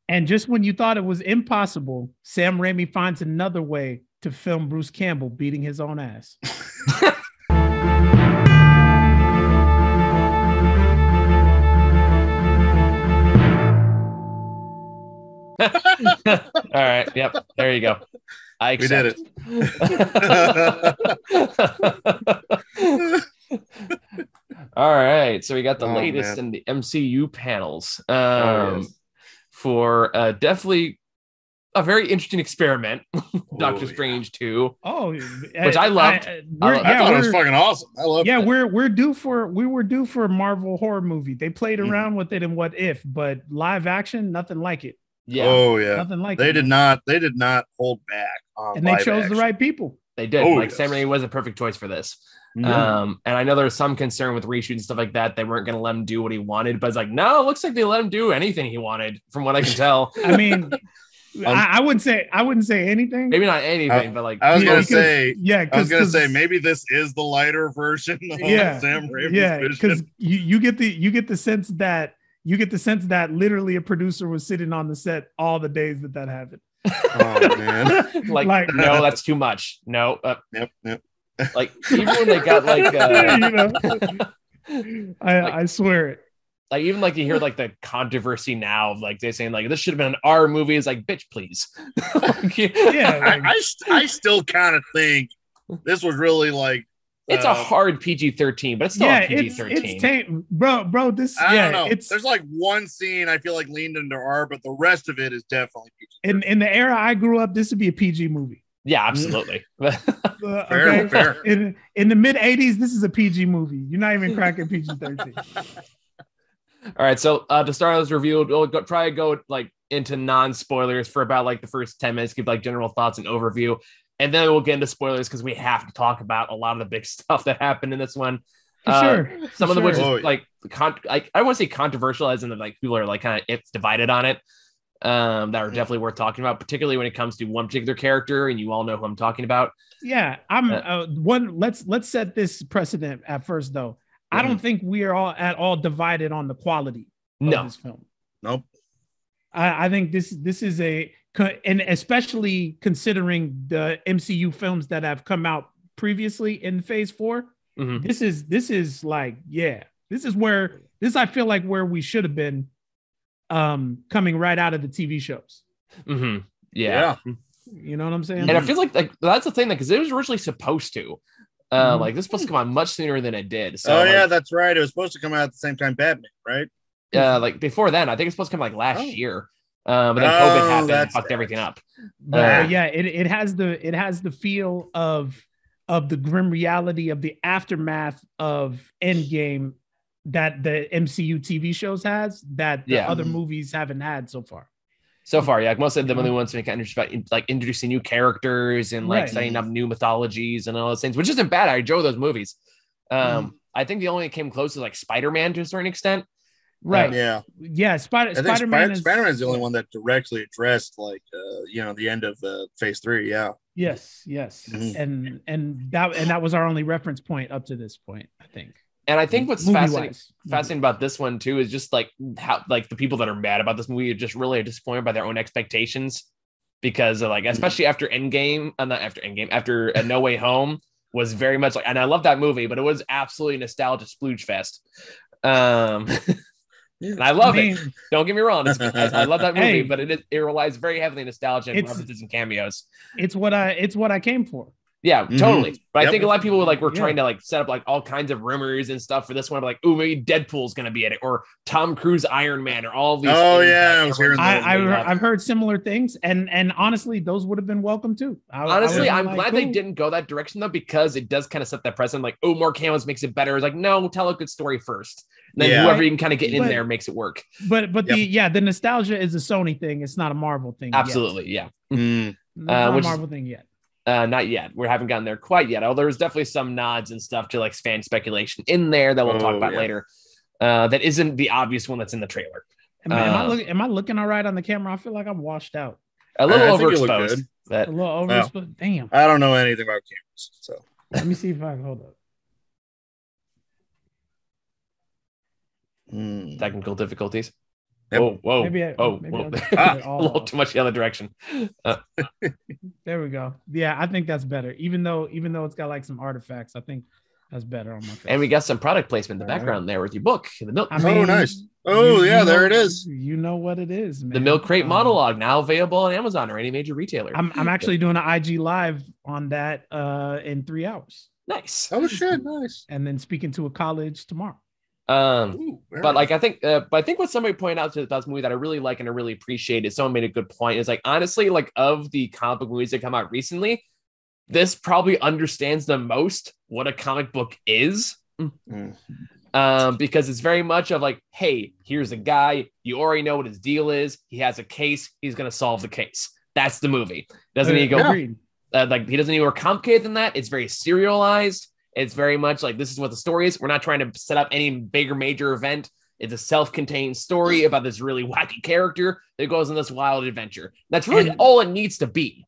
And just when you thought it was impossible, Sam Raimi finds another way to film Bruce Campbell beating his own ass. All right. Yep. There you go. I accept. We did it. All right. So we got the latest man. in the MCU panels Yes. for definitely a very interesting experiment, Doctor Strange 2. Oh, which I loved. I thought it was fucking awesome. I love it. Yeah, we were due for a Marvel horror movie. They played around with it in What If, but live action, nothing like it. Yeah. Oh yeah. Nothing like they it. did not hold back on and they chose the right people. They did. Sam Raimi was a perfect choice for this. And I know there was some concern with reshoots and stuff like that. They weren't going to let him do what he wanted, but it's like, no, it looks like they let him do anything he wanted, from what I can tell. I mean, I wouldn't say anything. Maybe not anything, but like I was gonna say, maybe this is the lighter version of Sam Raimi's vision. Because you get the sense that literally a producer was sitting on the set all the days that happened. Oh man! like no, that's too much. No. Yep. Like even when they got like, I swear it. Like even like you hear like the controversy now of like they're saying like this should have been an R movie. It's like, bitch, please. I still kind of think this was really like it's a hard PG-13, but it's still a PG-13. It's bro. This I don't know. There's like one scene I feel like leaned into R, but the rest of it is definitely PG. In the era I grew up, this would be a PG movie. Yeah, absolutely. Fair. In the mid 80s, this is a PG movie. You're not even cracking PG-13. All right, so to start this review, we'll try to go like into non-spoilers for about like the first 10 minutes, give like general thoughts and overview, and then we'll get into spoilers because we have to talk about a lot of the big stuff that happened in this one. Some of the which is like I want to say controversial, as in that like people are like kind of it's divided on it. That are definitely worth talking about, particularly when it comes to one particular character, and you all know who I'm talking about. Yeah, let's set this precedent at first, though. I don't think we are all at all divided on the quality of this film. Nope. I think this is and especially considering the MCU films that have come out previously in Phase 4, this is like, this I feel like where we should have been coming right out of the TV shows. Yeah. You know what I'm saying? And I feel like that's the thing, because it was originally supposed to. Like this was supposed to come out much sooner than it did. So that's right. It was supposed to come out at the same time Batman, right? Like before then, I think it's supposed to come like last year. But then COVID happened and fucked everything up. It has the feel of the grim reality of the aftermath of Endgame that the MCU TV shows has that the other movies haven't had so far. Most of them only ones kind of about like introducing new characters and like setting up new mythologies and all those things, which isn't bad. I enjoy those movies. I think the only that came close is like Spider-Man to a certain extent. Right. Spider-Man is the only one that directly addressed like the end of Phase 3. Yeah. Yes. And that was our only reference point up to this point, I think. And I think what's fascinating about this one too is just like how like the people that are mad about this movie are just really disappointed by their own expectations, because like especially after No Way Home was very much like, and I love that movie, but it was absolutely nostalgia splooge fest. And I love it. Don't get me wrong. I love that movie, but it relies very heavily on nostalgia and references and cameos. It's what I came for. Yeah, totally. But I think a lot of people were trying to like set up like all kinds of rumors and stuff for this one, like, oh, maybe Deadpool's gonna be in it, or Tom Cruise Iron Man, or all these. Oh yeah, I was hearing that. I've heard similar things, and honestly, those would have been welcome too. I'm glad they didn't go that direction though, because it does kind of set that precedent. Like, oh, more cameos makes it better. It's like, no, tell a good story first. And then whoever you can kind of get in there makes it work. But the nostalgia is a Sony thing. It's not a Marvel thing. Absolutely, yet. Not a Marvel thing yet. Not yet. We haven't gotten there quite yet. Although there's definitely some nods and stuff to like fan speculation in there that we'll talk about later. That isn't the obvious one that's in the trailer. Am I looking all right on the camera? I feel like I'm washed out. A little overexposed. A little overexposed. Damn. I don't know anything about cameras, so let me see if I can hold up. Technical difficulties. Whoa, whoa, maybe whoa. A little too much the other direction. There we go. Yeah, I think that's better. Even though it's got like some artifacts, I think that's better on my face. And we got some product placement in the background there with your book. The milk. I mean, nice. Oh, there it is. You know what it is, man. The Milk Crate monologue, now available on Amazon or any major retailer. I'm actually doing an IG live on that in 3 hours. Nice. Oh shit, nice. And then speaking to a college tomorrow. But like I think what somebody pointed out about this movie that I really like and I really appreciate is someone made a good point. Is like, honestly, like of the comic book movies that come out recently, this probably understands the most what a comic book is. Because it's very much of like, hey, here's a guy, you already know what his deal is, he has a case, he's gonna solve the case. That's the movie. Doesn't need to go like he doesn't need more complicated than that. It's very serialized. It's very much like, this is what the story is. We're not trying to set up any bigger major event. It's a self-contained story about this really wacky character that goes on this wild adventure. That's really all it needs to be.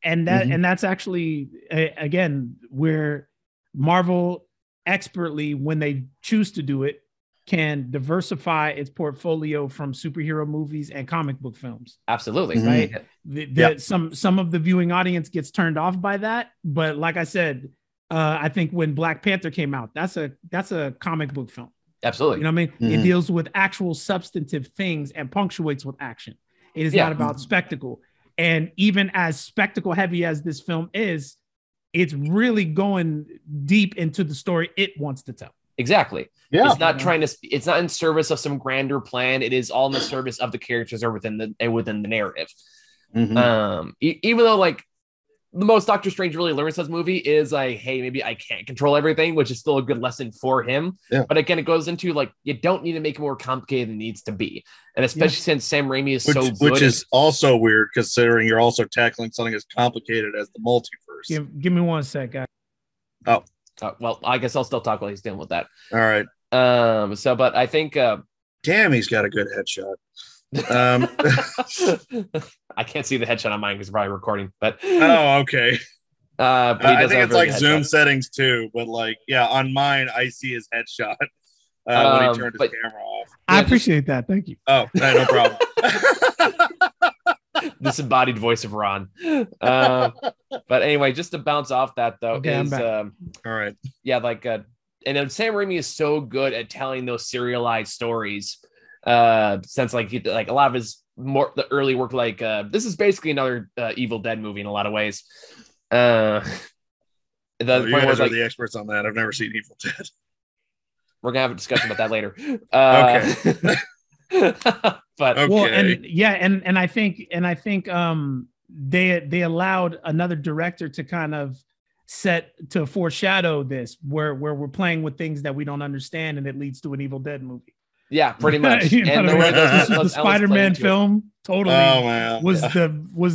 And that's actually, again, where Marvel expertly, when they choose to do it, can diversify its portfolio from superhero movies and comic book films. Absolutely. Right. Some of the viewing audience gets turned off by that. But like I said, I think when Black Panther came out, that's a comic book film. Absolutely. You know what I mean? It deals with actual substantive things and punctuates with action. It is not about spectacle. And even as spectacle heavy as this film is, it's really going deep into the story it wants to tell. Exactly. Yeah. It's not it's not in service of some grander plan. It is all in the service of the characters or within the narrative. Even though like the most Doctor Strange really learns this movie is like, hey, maybe I can't control everything, which is still a good lesson for him. Yeah. But again, it goes into like, you don't need to make it more complicated than it needs to be. And especially since Sam Raimi is so good. Which is also weird considering you're also tackling something as complicated as the multiverse. Give me 1 sec, guys. Oh, well, I guess I'll still talk while he's dealing with that. All right. But I think damn, he's got a good headshot. I can't see the headshot on mine because it's probably recording, but okay. But I think it's like Zoom settings too, but like, yeah, on mine I see his headshot when he turned his camera off. I appreciate that. Thank you. Oh, no problem. Disembodied voice of Ron. But anyway, just to bounce off that though, is all right. Yeah, like and then Sam Raimi is so good at telling those serialized stories. Since like a lot of his the early work, like this is basically another Evil Dead movie in a lot of ways. You guys are the experts on that. I've never seen Evil Dead. We're gonna have a discussion about that later. Okay. But okay. Well, and I think they allowed another director to kind of foreshadow this, where we're playing with things that we don't understand, and it leads to an Evil Dead movie. Yeah, pretty much. And the Spider-Man film totally was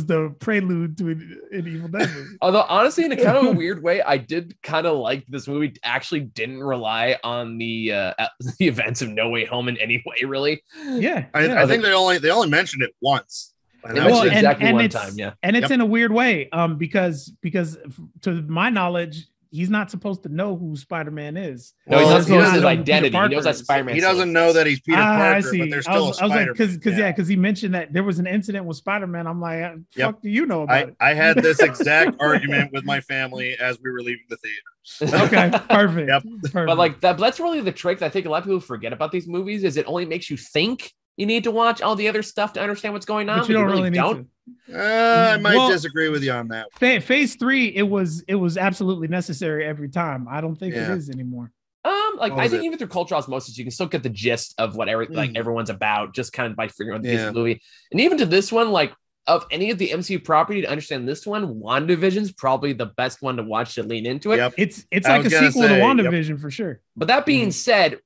the prelude to an Evil Dead movie. Although honestly, in a kind of a weird way, I did kind of like this movie. Actually, didn't rely on the events of No Way Home in any way, really. Yeah, I think they only mentioned it once. They mentioned exactly one time. Yeah, and it's in a weird way, because to my knowledge, he's not supposed to know who Spider-Man is. No, he knows his identity. He knows that Spider-Man. He doesn't know that he's Peter Parker, but there's still a Spider-Man. Because he mentioned that there was an incident with Spider-man. I'm like, fuck do you know about it? I had this exact argument with my family as we were leaving the theater. Okay, perfect. Perfect. But like that's really the trick that I think a lot of people forget about these movies is it only makes you think you need to watch all the other stuff to understand what's going on. But you don't really need to. I might disagree with you on that. Phase 3, it was absolutely necessary every time. I don't think it is anymore. I think even through cultural osmosis, you can still get the gist of what everyone's about, just kind of by figuring out the movie. And even to this one, like of any of the MCU property to understand this one, WandaVision's probably the best one to watch to lean into it. Yep. It's like a sequel to WandaVision for sure. But that being said,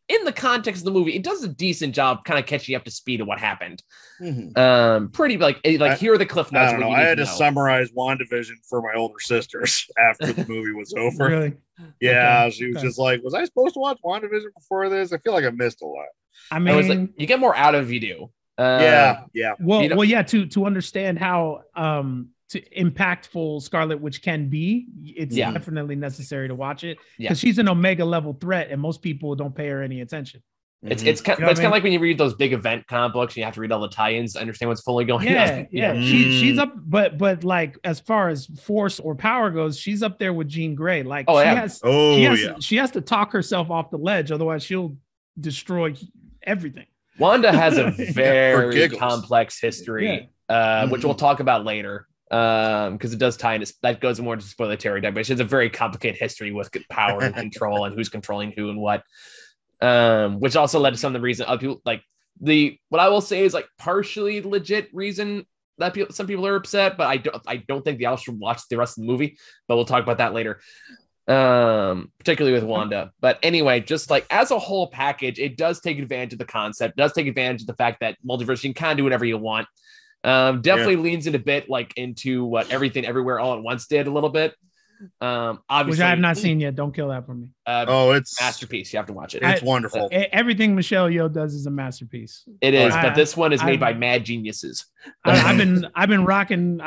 in the context of the movie, it does a decent job kind of catching you up to speed of what happened. Pretty like here are the cliff notes. I don't know. I had to summarize WandaVision for my older sisters after the movie was over. Really? Yeah, she was just like, "Was I supposed to watch WandaVision before this? I feel like I missed a lot." I mean, was like, you get more out of if you do. Yeah. Well, yeah. To understand how impactful Scarlet Witch can be, it's definitely necessary to watch it because she's an Omega level threat, and most people don't pay her any attention. It's kind of like when you read those big event comic books, you have to read all the tie-ins to understand what's fully going on. Yeah. She's up, but like as far as force or power goes, she's up there with Jean Grey. Like she has to talk herself off the ledge, otherwise she'll destroy everything. Wanda has a very complex history, which we'll talk about later. Because it does tie into that goes more into spoiler territory, but she has a very complicated history with power and control and who's controlling who and what. Which also led to some of the reason other people like what I will say is like partially legit reason that some people are upset, but I don't think the audience should watch the rest of the movie, but we'll talk about that later. Particularly with Wanda. But anyway, just like as a whole package, it does take advantage of the concept, does take advantage of the fact that multiverse, you can kind of do whatever you want. Definitely leans in a bit like into what Everything Everywhere All at Once did a little bit. Obviously, which I have not seen yet. Don't kill that for me. It's masterpiece. You have to watch it. It's wonderful. Everything Michelle Yeoh does is a masterpiece. It is, but this one is made by mad geniuses. I've been rocking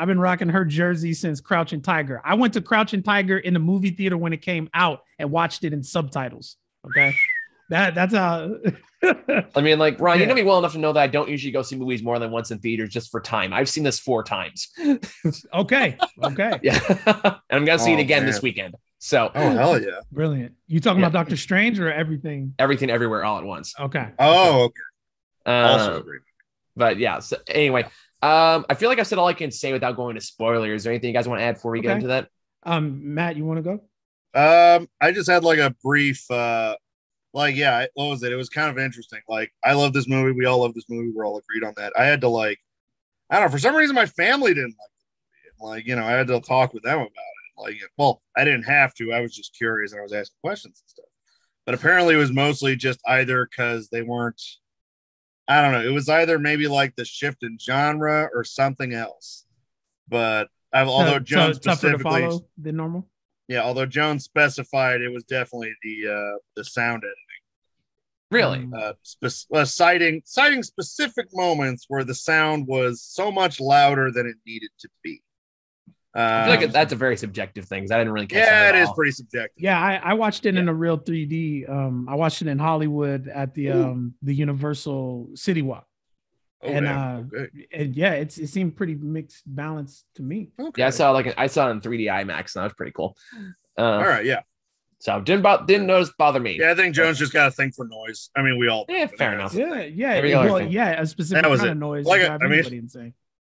her jersey since Crouching Tiger. I went to Crouching Tiger in the movie theater when it came out and watched it in subtitles. Okay, that's how. I mean, like, Ryan, you know me well enough to know that I don't usually go see movies more than once in theaters just for time. I've seen this 4 times. Okay. Yeah. And I'm going to see it again this weekend. So, hell yeah. Brilliant. You talking about Doctor Strange or Everything? Everything Everywhere All at Once. Okay. Okay. Also agree. But yeah. So anyway, I feel like I've said all I can say without going to spoilers. Is there anything you guys want to add before we get into that? Matt, you want to go? I just had like a brief, what was it? It was kind of interesting. Like, I love this movie. We all love this movie. We're all agreed on that. I had to I don't know, for some reason, my family didn't like the movie. I had to talk with them about it. I didn't have to. I was just curious and I was asking questions and stuff. But apparently it was mostly just either because they weren't, I don't know. It was either maybe like the shift in genre or something else. But although Jones specifically tougher to follow than normal. Yeah, although Jones specified it was definitely the sound editing. Really? Citing specific moments where the sound was so much louder than it needed to be. I feel like that's a very subjective thing because I didn't really catch that. Yeah, it is pretty subjective. Yeah, I watched it in a real 3D. I watched it in Hollywood at the Universal City Walk. And it seemed pretty mixed balance to me. Okay. Yeah, I saw it in 3D IMAX, and that was pretty cool. All right, yeah. So didn't notice bother me. Yeah, I think Jones just got a thing for noise. I mean, we all. Yeah, fair enough. Yeah, a specific kind of noise. Insane.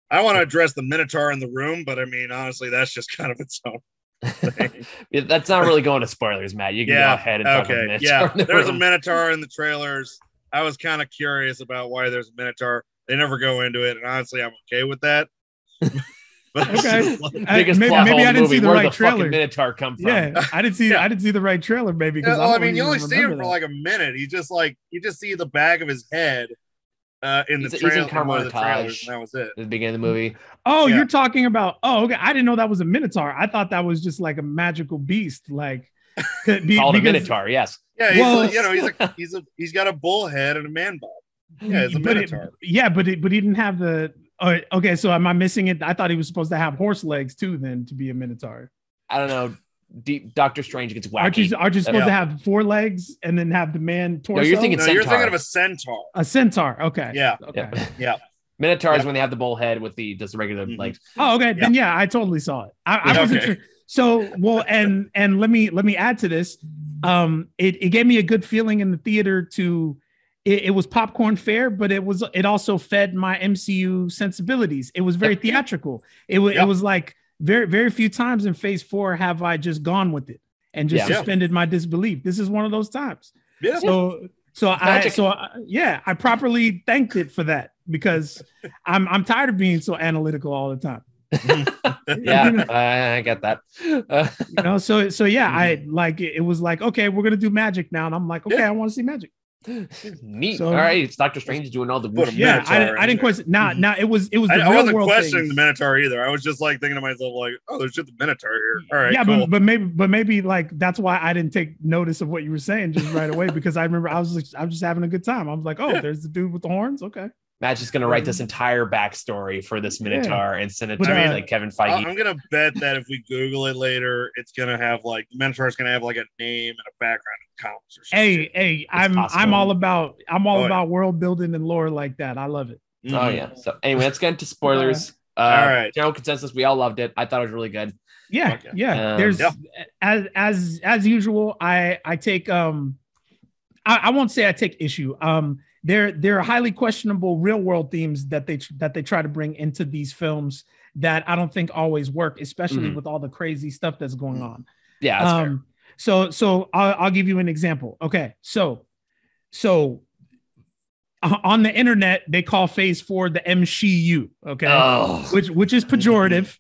I want to address the Minotaur in the room, but I mean, honestly, that's just kind of its own thing. That's not really going to spoilers, Matt. You can go ahead and talk about the Minotaur. Yeah, there's a Minotaur in the trailers. I was kind of curious about why there's a Minotaur. They never go into it, and honestly, I'm okay with that. But maybe I didn't see the right trailer. Minotaur come from? Yeah, I didn't see the right trailer. Maybe because you only see him for like a minute. You just see the back of his head in the trailer. In one of the trailers, and that was it. At the beginning of the movie. Oh, you're talking about? Oh, okay. I didn't know that was a Minotaur. I thought that was just like a magical beast, like called a Minotaur. Yes. Yeah. He's got a bull head and a man bob. Yeah, it's a Minotaur. But he didn't have the. Okay, so am I missing it? I thought he was supposed to have horse legs too, then to be a Minotaur. I don't know. Doctor Strange gets wacky. Aren't you supposed to have 4 legs and then have the man torso? No, you're thinking centaur. You're thinking of a centaur. A centaur. Okay. Yeah. Okay. Yeah. Minotaurs when they have the bull head with just the regular legs. Oh, okay. Then I totally saw it. I wasn't sure. So and let me add to this. It gave me a good feeling in the theater to. It was popcorn fare, but it also fed my MCU sensibilities. It was very theatrical. It was like very, very few times in Phase 4 have I just gone with it and just suspended my disbelief. This is one of those times. Yeah. I properly thanked it for that because I'm tired of being so analytical all the time. I get that. I like it was like, okay, we're gonna do magic now, and I'm like, okay, I want to see magic. Neat. So, all right, it's Doctor Strange doing all the I didn't question. Now it was. I wasn't questioning the Minotaur either. I was just like thinking to myself, like, oh, there's just the Minotaur here. All right, cool. but maybe like that's why I didn't take notice of what you were saying just right away because I remember I was just having a good time. I was like, oh, there's the dude with the horns. Okay. Matt's just gonna write this entire backstory for this Minotaur and send it to like Kevin Feige. I'm gonna bet that if we Google it later, it's gonna have like the Minotaur's gonna have like a name and a background comics or something. I'm all possible. about world building and lore like that. I love it. Mm-hmm. Oh yeah. So anyway, let's get into spoilers. All right. General consensus, we all loved it. I thought it was really good. Yeah. There's as usual. I take I won't say I take issue. There are highly questionable real world themes that they try to bring into these films that I don't think always work, especially with all the crazy stuff that's going on. Yeah, that's fair. So I'll give you an example. Okay, so on the internet they call Phase 4 the MCU. Okay, which is pejorative,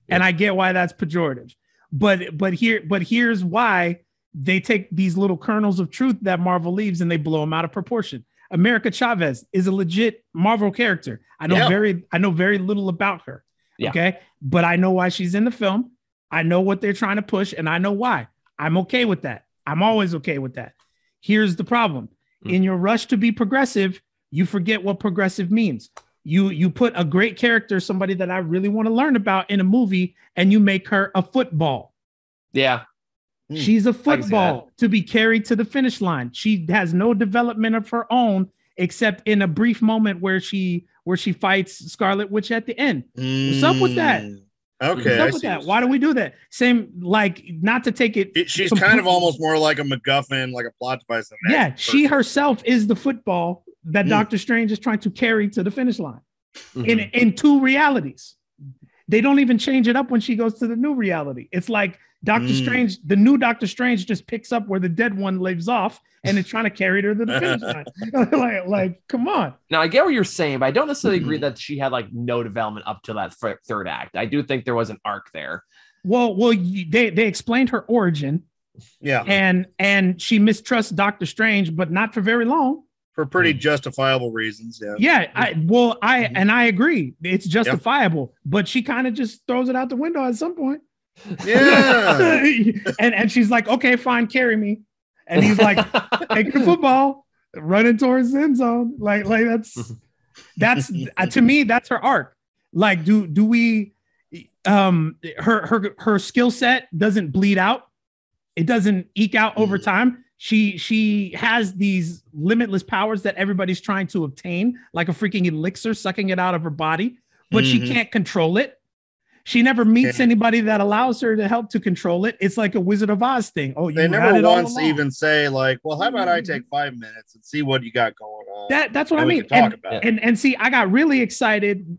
and I get why that's pejorative. But here's why they take these little kernels of truth that Marvel leaves and they blow them out of proportion. America Chavez is a legit Marvel character. I know very little about her. Yeah. Okay. But I know why she's in the film. I know what they're trying to push and I know why. I'm okay with that. I'm always okay with that. Here's the problem. In your rush to be progressive, you forget what progressive means. You put a great character, somebody that I really want to learn about in a movie, and you make her a football. Yeah. She's a football to be carried to the finish line. She has no development of her own, except in a brief moment where she fights Scarlet Witch at the end. What's up with that? Okay. What's up with that? Why do we do that? Same, like, not to take it. She's kind of almost more like a MacGuffin, like a plot device. Yeah, she herself is the football that Doctor Strange is trying to carry to the finish line in two realities. They don't even change it up when she goes to the new reality. It's like Doctor Strange, the new Doctor Strange just picks up where the dead one lives off and is trying to carry her to the finish line. like, come on. Now, I get what you're saying, but I don't necessarily agree that she had like no development up to that third act. I do think there was an arc there. Well, they explained her origin. Yeah. And she mistrusts Doctor Strange, but not for very long. For pretty justifiable reasons. Yeah. I agree. It's justifiable, but she kind of just throws it out the window at some point. Yeah. and she's like, okay, fine, carry me. And he's like, taking the football, running towards the end zone. Like that's to me, that's her arc. Like, do we her skill set doesn't bleed out. It doesn't eke out over time. She has these limitless powers that everybody's trying to obtain, like a freaking elixir sucking it out of her body, but she can't control it. She never meets anybody that allows her to help to control it. It's like a Wizard of Oz thing. Oh, they never once even say like, well, how about I take 5 minutes and see what you got going on? That's what I mean. Talk about it. And see, I got really excited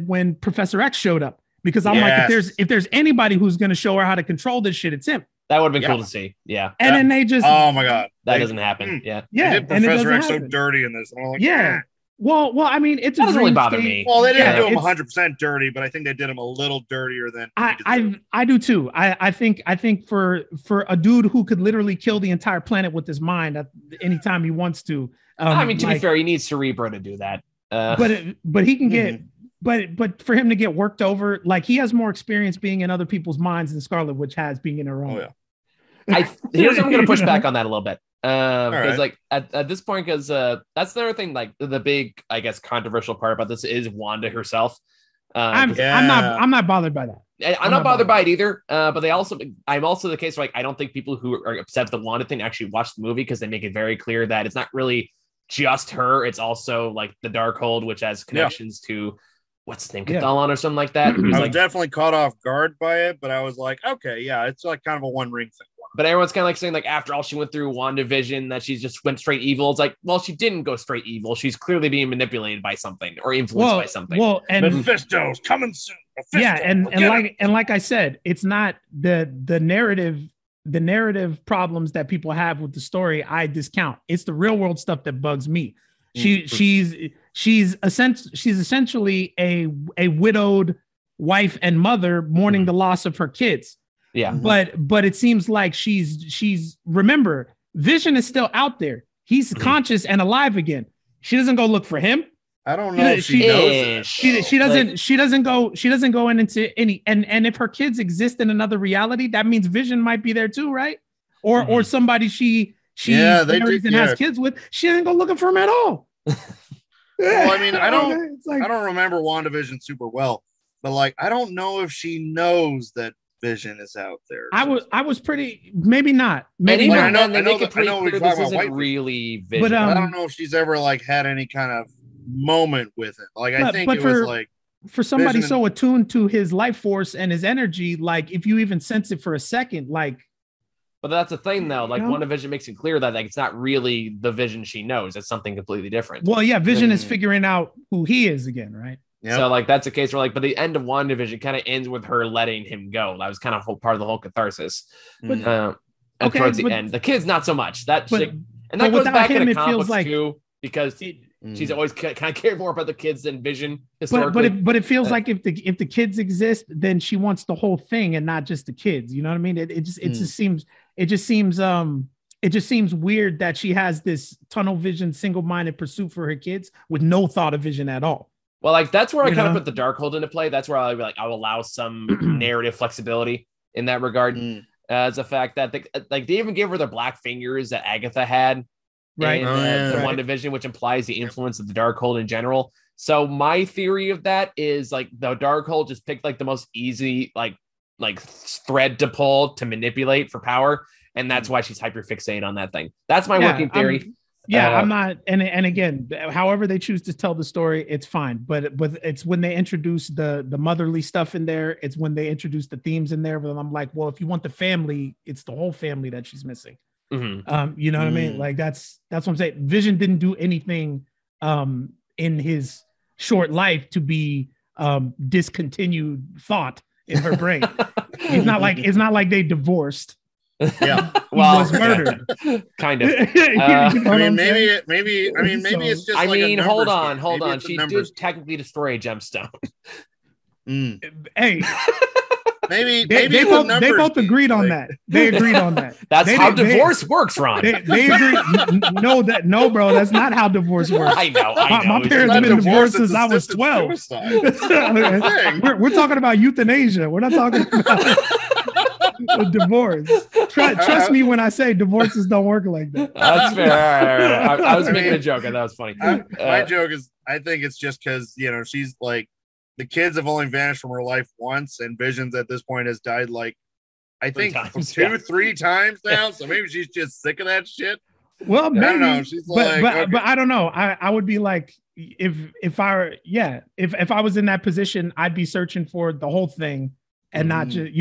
when Professor X showed up, because I'm like, if there's anybody who's going to show her how to control this shit, it's him. That would have been cool to see. Yeah. And then they just, oh my God, that doesn't happen. Yeah. Yeah. They did Professor X so dirty in this. Like, yeah. Well, I mean, it's that doesn't really bother me. Well, they didn't do him 100% dirty, but I think they did him a little dirtier than I do too. I think for a dude who could literally kill the entire planet with his mind at any time he wants to. I mean, to be fair, he needs Cerebro to do that. But he can get. But for him to get worked over, like, he has more experience being in other people's minds than Scarlet Witch has being in her own. Oh, yeah. Here's what I'm going to push back on that a little bit. Because right. like at this point, because that's the other thing, like the big, I guess, controversial part about this is Wanda herself. I'm not bothered by that. I'm not bothered by it either. But I'm also the case where, like, I don't think people who are upset with the Wanda thing actually watch the movie, because they make it very clear that it's not really just her. It's also like the Darkhold, which has connections to what's his name, Cathalon or something like that. I was definitely caught off guard by it, but I was like, okay, yeah, it's like kind of a One Ring thing. But everyone's kind of like saying, like, after all she went through WandaVision, that she just went straight evil. It's like, well, she didn't go straight evil. She's clearly being manipulated by something or influenced by something. Well, and Mephisto's coming soon. And like I said, it's not the narrative problems that people have with the story I discount. It's the real world stuff that bugs me. She's essentially a widowed wife and mother mourning the loss of her kids. Yeah. But it seems like she's remember, Vision is still out there. He's conscious and alive again. She doesn't go look for him. I don't know if she knows. She doesn't go into any, and if her kids exist in another reality, that means Vision might be there too, right? Or somebody she marries and has kids with. She doesn't go looking for him at all. Well, I mean, I don't remember WandaVision super well, but like, I don't know if she knows that Vision is out there. I was pretty, maybe not. Maybe and not. even then, they make it pretty clear this isn't really Vision. But, I don't know if she's ever like had any kind of moment with it. Like I think it was like for somebody so attuned to his life force and his energy, like if you even sense it for a second, like. But that's the thing, though. Like, WandaVision makes it clear that like it's not really the Vision she knows. It's something completely different. Well, yeah, Vision is figuring out who he is again, right? Yep. So, like, that's a case where, like, but the end of WandaVision kind of ends with her letting him go. That was kind of part of the whole catharsis. But, towards the end, the kids not so much. That goes back into comic books like, too, because she's always kind of cared more about the kids than Vision historically. But it feels like if the kids exist, then she wants the whole thing and not just the kids. You know what I mean? It just seems weird that she has this tunnel vision, single-minded pursuit for her kids with no thought of Vision at all. Well, like that's where I kind of put the Darkhold into play. That's where I'll be like, I'll allow some narrative flexibility in that regard. As a fact that they even gave her the black fingers that Agatha had, right? In the WandaVision, which implies the influence of the Darkhold in general. So my theory of that is like the Darkhold just picked like the most easy like thread to pull to manipulate for power, and that's why she's hyper fixated on that thing. That's my working theory. I'm not, and again, however they choose to tell the story, it's fine. But it's when they introduce the motherly stuff in there, it's when they introduce the themes in there. But I'm like, well, if you want the family, it's the whole family that she's missing. You know what I mean? Like that's what I'm saying. Vision didn't do anything in his short life to be discontinued thought in her brain. It's not like they divorced. Yeah, well, was murdered. Kind of. Maybe it's just. Hold on. She did technically destroy a gemstone. Hey, maybe they both agreed on that. They agreed on that. That's how divorce works, Ron. They agreed. No, bro, that's not how divorce works. I know. My parents have been divorced since I was 12. We're talking about euthanasia. We're not talking about a divorce. Trust me when I say divorces don't work like that. That's fair. Right. I was making a joke. I thought it was funny. My joke is, I think it's just because she's like, the kids have only vanished from her life once, and Visions at this point has died like I think 3 times now. So maybe she's just sick of that shit. Well, maybe. I don't know. She's but I don't know. I would be like, if I was in that position, I'd be searching for the whole thing. And not just,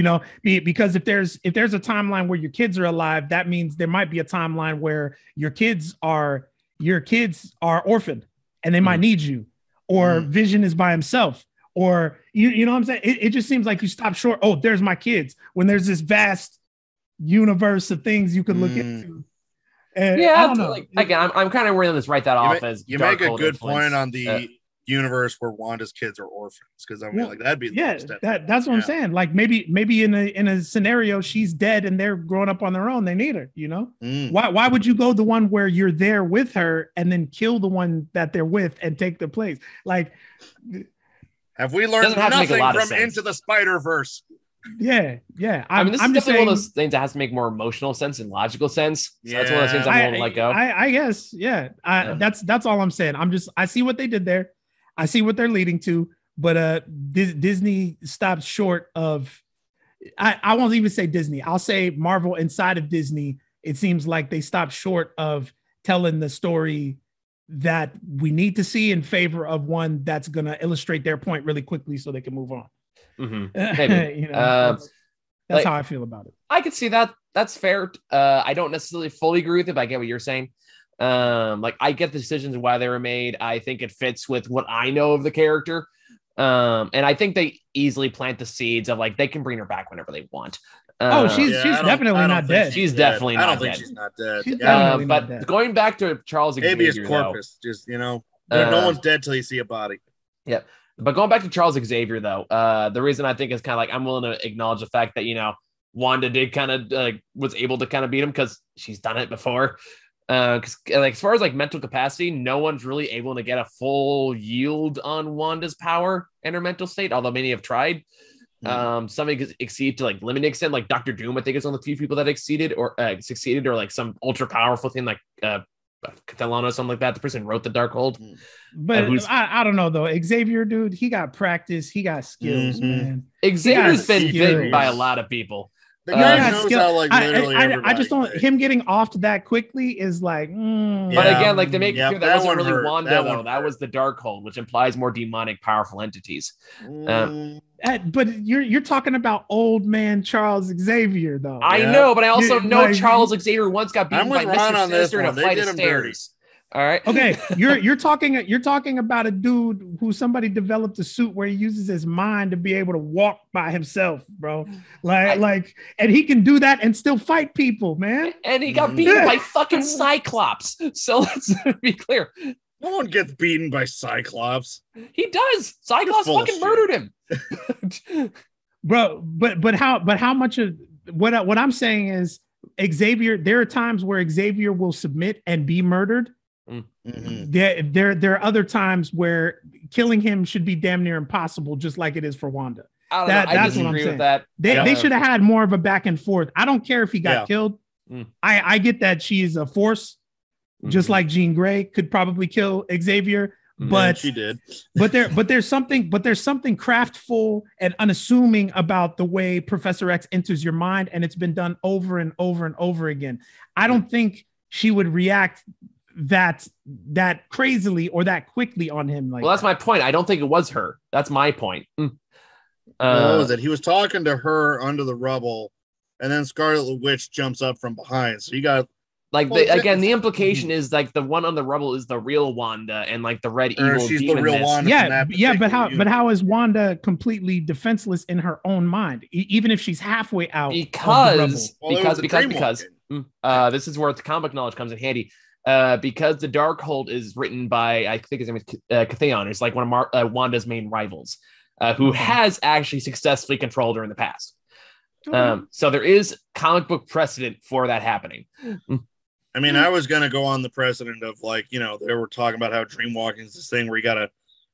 because if there's a timeline where your kids are alive, that means there might be a timeline where your kids are orphaned and they might need you, or Vision is by himself, or you know what I'm saying? It just seems like you stop short. Oh, there's my kids, when there's this vast universe of things you could look into. And I don't know. Again, I'm kind of willing to write that off as you make a good point on the universe where Wanda's kids are orphans, because that'd be that's what I'm saying. Like maybe in a scenario she's dead and they're growing up on their own, they need her. Why would you go the one where you're there with her and then kill the one that they're with and take the place? Like, have we learned nothing from Into the Spider-Verse? Yeah. I'm just definitely one of those things that has to make more emotional sense and logical sense. So that's one of those things I'm willing to let go. I guess, that's all I'm saying. I see what they did there. I see what they're leading to, but Disney stopped short of. I won't even say Disney. I'll say Marvel inside of Disney. It seems like they stopped short of telling the story that we need to see in favor of one that's going to illustrate their point really quickly so they can move on. Maybe. That's how I feel about it. I could see that. That's fair. I don't necessarily fully agree with it, but I get what you're saying. I get the decisions and why they were made. I think it fits with what I know of the character. And I think they easily plant the seeds of they can bring her back whenever they want. She's definitely not dead. She's definitely not dead. I don't think she's not dead. But going back to Charles Xavier, habeas corpus, no one's dead till you see a body. Yeah. But going back to Charles Xavier, though, the reason I think is kind of I'm willing to acknowledge the fact that, Wanda did kind of was able to kind of beat him because she's done it before. Because as far as mental capacity, no one's really able to get a full yield on Wanda's power and her mental state, although many have tried. Some exceed to limited extent, like Dr. Doom, I think is one of the few people that succeeded or some ultra powerful thing Catalano or something like that. The person who wrote the Darkhold. But I don't know though. Xavier, dude, he got practice. He got skills, man. Xavier's been bitten by a lot of people. The guy knows how, like, literally I just don't. Him getting off that quickly is like. But again, like they make it clear that wasn't really Wanda, though. That was the Darkhold, which implies more demonic, powerful entities. But you're talking about old man Charles Xavier, though. I know, but I also know Charles Xavier once got beaten by Mr. Sinister in a flight of stairs. All right. Okay, you're talking about a dude who somebody developed a suit where he uses his mind to be able to walk by himself, bro. Like, and he can do that and still fight people, man. And he got beaten by fucking Cyclops. So let's be clear. No one gets beaten by Cyclops. He does. Cyclops fucking murdered him. Bro, but how much of what I'm saying is Xavier, there are times where Xavier will submit and be murdered. There are other times where killing him should be damn near impossible, just like it is for Wanda. That's what I'm saying. With that. They should have had more of a back and forth. I don't care if he got killed. I get that she is a force, just like Jean Grey could probably kill Xavier, but she did. but there's something craftful and unassuming about the way Professor X enters your mind, and it's been done over and over and over again. I don't think she would react that crazily or that quickly on him. Like, well, that's my point. I don't think it was her. That's my point. What was it? He was talking to her under the rubble, and then Scarlet Witch jumps up from behind. So you got the implication is like the one on the rubble is the real Wanda, and like the red evil she's demon. The real Wanda. But how is Wanda completely defenseless in her own mind, even if she's halfway out? Because this is where the comic knowledge comes in handy. Because the Darkhold is written by, I think his name is Catheon, who's like one of Wanda's main rivals, who has actually successfully controlled her in the past. So there is comic book precedent for that happening. I mean, I was going to go on the precedent of, like, you know, they were talking about how dreamwalking is this thing where you got to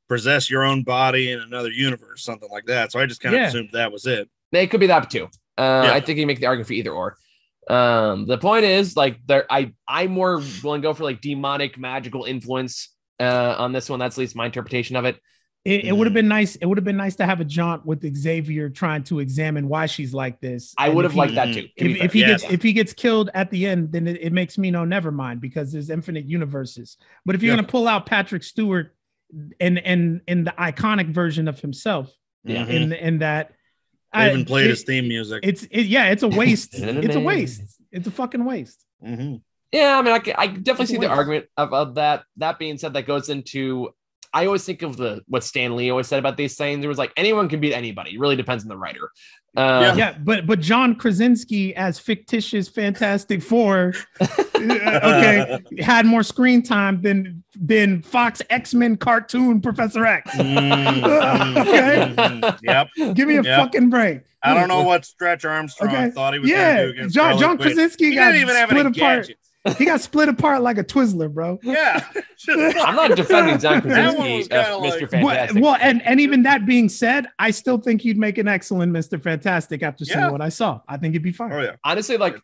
possess your own body in another universe, something like that. So I just kind of assumed that was it. It could be that too. I think you make the argument for either or. The point is, like, I'm more willing to go for like demonic magical influence on this one. That's at least my interpretation of it. It would have been nice. It would have been nice to have a jaunt with Xavier trying to examine why she's like this. I would have liked that too. If he gets killed at the end, then it makes me know never mind, because there's infinite universes. But if you're gonna pull out Patrick Stewart in the iconic version of himself, in that. I even played his theme music. It's a waste. It's a waste. It's a fucking waste. Yeah, I mean, I definitely see the argument of that. That being said, that goes into, I always think of what Stan Lee always said about these things. It was like, anyone can beat anybody. It really depends on the writer. But John Krasinski as fictitious Fantastic Four, had more screen time than Fox X-Men cartoon Professor X. Yep. Give me a fucking break. I don't know what Stretch Armstrong thought he was going to do against John Krasinski got split apart. Gadgets. He got split apart like a Twizzler, bro. Yeah. I'm not defending John Krasinski as Mr. Fantastic. Well, and even that being said, I still think he'd make an excellent Mr. Fantastic after seeing what I saw. I think he'd be fine. Oh, yeah. Honestly, like,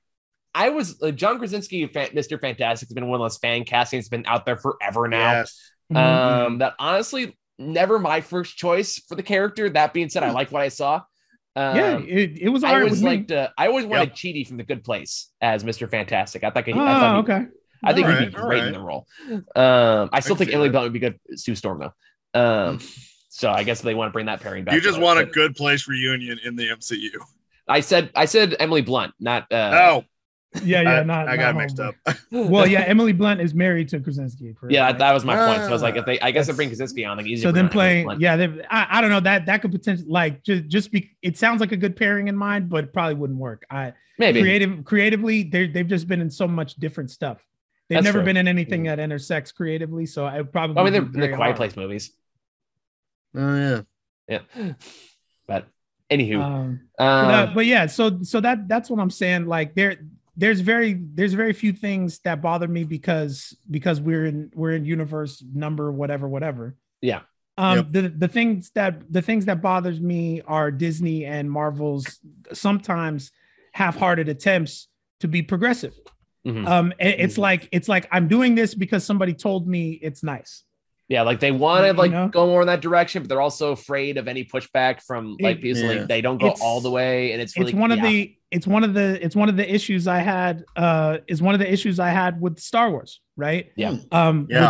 I was John Krasinski, Mr. Fantastic has been one of those fan castings that's been out there forever now. Yes. That honestly, never my first choice for the character. That being said, I like what I saw. It was. I always wanted Chidi from The Good Place as Mr. Fantastic. I think he'd be great in the role. I still think Emily Blunt would be good. Sue Storm though. So I guess they want to bring that pairing back. You just want a Good Place reunion in the MCU. I said Emily Blunt, not. I got mixed up. Well, Emily Blunt is married to Krasinski. That was my point. So I was like, I guess they bring Krasinski on, like, easy. So then playing, I don't know, that could potentially, like, just be. It sounds like a good pairing in mind, but it probably wouldn't work. Maybe creatively, they've just been in so much different stuff. They've never been in anything that intersects creatively. So I probably. I mean, they're in the Quiet Place movies. Oh yeah. But anywho, so that's what I'm saying. Like, there's very few things that bother me because we're in universe number whatever. Yeah. The things that bothers me are Disney and Marvel's sometimes half-hearted attempts to be progressive. It's like I'm doing this because somebody told me it's nice. Yeah, like they want to go more in that direction, but they're also afraid of any pushback from people. Like they don't go all the way, and it's one of the issues I had. Is one of the issues I had with Star Wars, right? Yeah.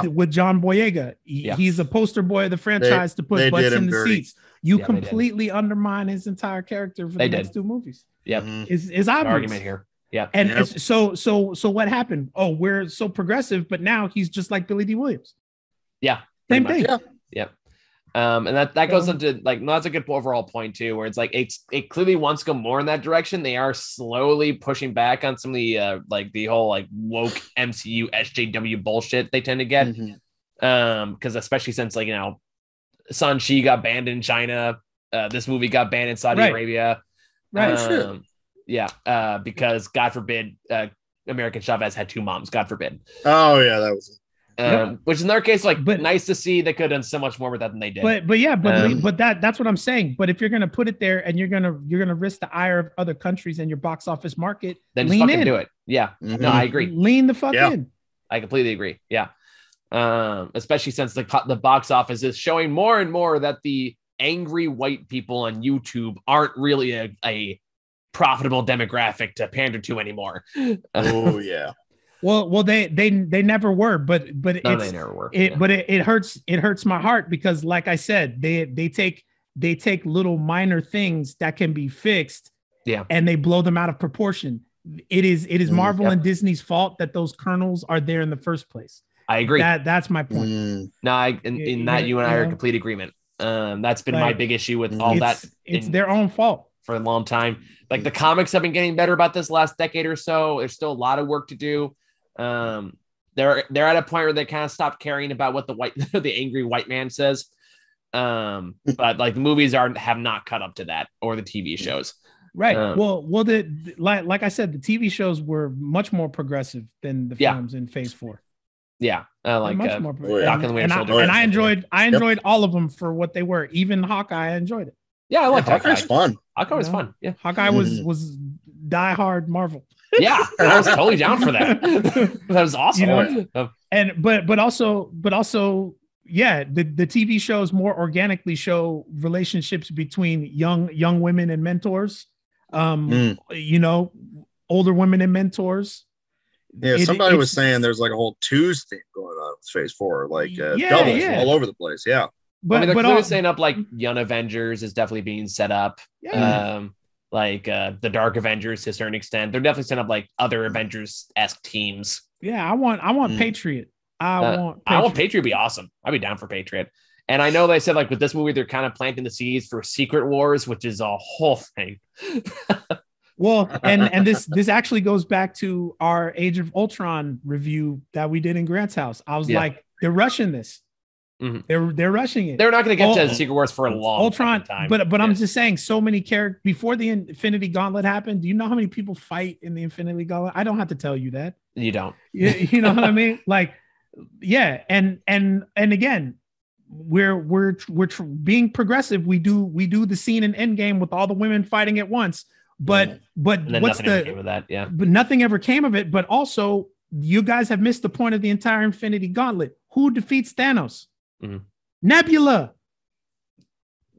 With John Boyega, he's a poster boy of the franchise to put butts in the seats. You completely undermine his entire character for the next two movies. Yep, is obvious argument here. Yeah, and so what happened? Oh, we're so progressive, but now he's just like Billy D. Williams. Yeah. Same thing. Yeah. And that goes into that's a good overall point too, where it's like it clearly wants to go more in that direction. They are slowly pushing back on some of the the whole woke MCU SJW bullshit they tend to get. Because especially since Shang-Chi got banned in China, this movie got banned in Saudi Arabia. Right. Because God forbid American Chavez had two moms. God forbid. Oh yeah, that was it. Which in their case, nice to see. They could have done so much more with that than they did. But that's what I'm saying. But if you're gonna put it there and you're gonna risk the ire of other countries and your box office market, then just fucking do it. Yeah, no, I agree. Lean the fuck in. I completely agree. Yeah, especially since the box office is showing more and more that the angry white people on YouTube aren't really a profitable demographic to pander to anymore. Oh yeah. Well, they never were, but they never were. But it hurts my heart because, like I said, they take little minor things that can be fixed, and they blow them out of proportion. It is Marvel and Disney's fault that those kernels are there in the first place. I agree. That's my point. No, in that you and I are in complete agreement. That's been my big issue with all that. It's their own fault for a long time. Like the comics have been getting better about this last decade or so. There's still a lot of work to do. They're at a point where they kind of stopped caring about what the angry white man says. But the movies have not caught up to that, or the TV shows. Right. Like I said, the TV shows were much more progressive than the films in Phase 4. Yeah, much more and I enjoyed all of them for what they were. Even Hawkeye, I enjoyed it. Yeah, I liked Hawkeye's fun. Hawkeye was fun. Yeah, Hawkeye was die hard Marvel. Yeah, I was totally down for that. That was awesome. But also, the TV shows more organically show relationships between young women and mentors. Older women and mentors. Yeah, somebody was saying there's a whole twos thing going on with Phase 4, doubles all over the place. Yeah, but they're clearly setting up Young Avengers is definitely being set up. Yeah. The Dark Avengers to a certain extent. They're definitely setting up other Avengers-esque teams. Yeah, I want Patriot. I want Patriot to be awesome. I'd be down for Patriot. And I know they said with this movie, they're kind of planting the seeds for Secret Wars, which is a whole thing. Well, and this actually goes back to our Age of Ultron review that we did in Grant's house. I was like, they're rushing this. Mm-hmm. They're rushing it. They're not going to get to Secret Wars for a long time. But I'm just saying, so many characters before the Infinity Gauntlet happened. Do you know how many people fight in the Infinity Gauntlet? I don't have to tell you that. You don't. You know what I mean? And again, we're being progressive. We do the scene in Endgame with all the women fighting at once. But what's nothing came of that? Yeah. But nothing ever came of it. But also, you guys have missed the point of the entire Infinity Gauntlet. Who defeats Thanos? Mm-hmm. Nebula.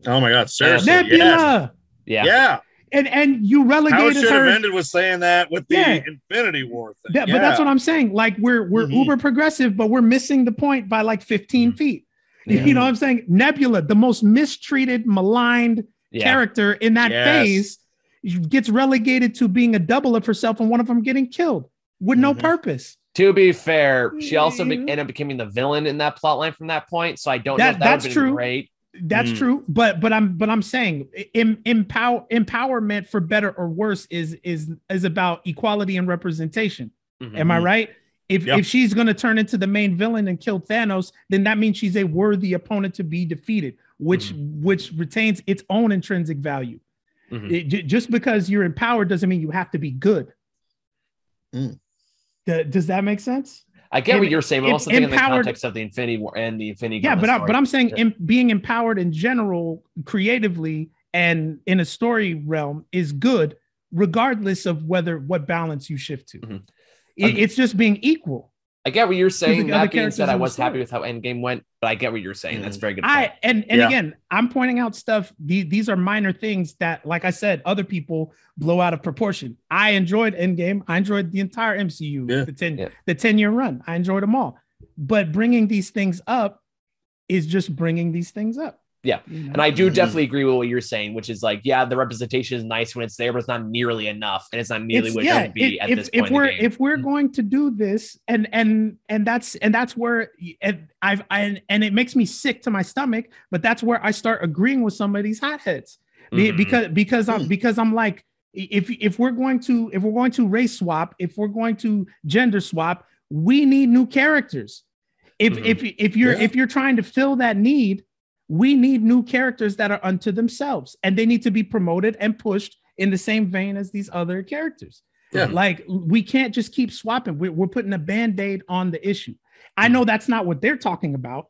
Oh my God! Seriously, Nebula. Yes. Yeah. And you relegated her. How it should have ended with saying that with the Infinity War thing. But that's what I'm saying. We're uber progressive, but we're missing the point by 15 feet. Yeah. You know what I'm saying? Nebula, the most mistreated, maligned character in that phase, gets relegated to being a double of herself, and one of them getting killed with no purpose. To be fair, she also ended up becoming the villain in that plot line from that point. So I don't know if that's true. Great. That's true. But I'm saying empowerment for better or worse is about equality and representation. Mm-hmm. Am I right? If she's going to turn into the main villain and kill Thanos, then that means she's a worthy opponent to be defeated, which retains its own intrinsic value. Mm-hmm. Just because you're empowered doesn't mean you have to be good. Does that make sense? I get what you're saying, but also think in the context of the Infinity War and the Infinity Gauntlet. Yeah, but I'm saying being empowered in general, creatively and in a story realm is good, regardless of what balance you shift to. Mm-hmm. It's just being equal. I get what you're saying. the other That being said, I was characters in the happy with how Endgame went, but I get what you're saying. That's a very good. And again, I'm pointing out stuff. These are minor things that, like I said, other people blow out of proportion. I enjoyed Endgame. I enjoyed the entire MCU, the 10-year run. I enjoyed them all. But bringing these things up is just bringing these things up. Yeah. You know? And I do definitely agree with what you're saying, which is like, yeah, the representation is nice when it's there, but it's not nearly enough. And it's not nearly what it should be at this point. If we're going to do this, and that's where and it makes me sick to my stomach, but that's where I start agreeing with some of these hotheads. Because I'm like, if we're going to race swap, if we're going to gender swap, we need new characters. If you're trying to fill that need, we need new characters that are unto themselves, and they need to be promoted and pushed in the same vein as these other characters. Yeah. Like, we can't just keep swapping. We're putting a Band-Aid on the issue. I know that's not what they're talking about.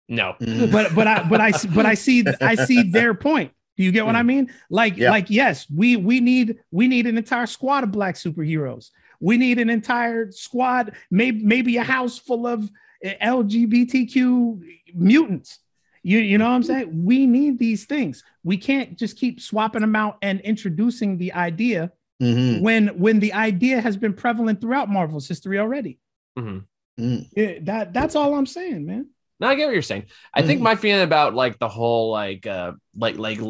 No, but I see their point. Do you get what I mean? Like, yes, we need an entire squad of Black superheroes. We need an entire squad, maybe a house full of LGBTQ mutants. You know what I'm saying? We need these things. We can't just keep swapping them out and introducing the idea when the idea has been prevalent throughout Marvel's history already. That's all I'm saying, man. No, I get what you're saying. I think my feeling about like the whole like the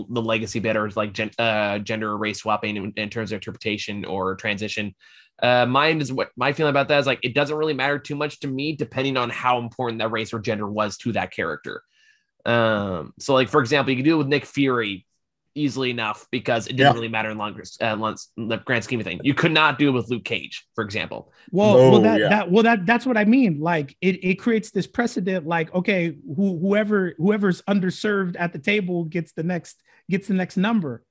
legacy bit, or like gender or race swapping in terms of interpretation or transition. Mine is what my feeling about that is like, it doesn't really matter too much to me, depending on how important that race or gender was to that character. So like, for example, you can do it with Nick Fury easily enough because it didn't really matter in the grand scheme of things. You could not do it with Luke Cage, for example. That's what I mean. Like, it creates this precedent. Like, okay, whoever's underserved at the table gets the next number,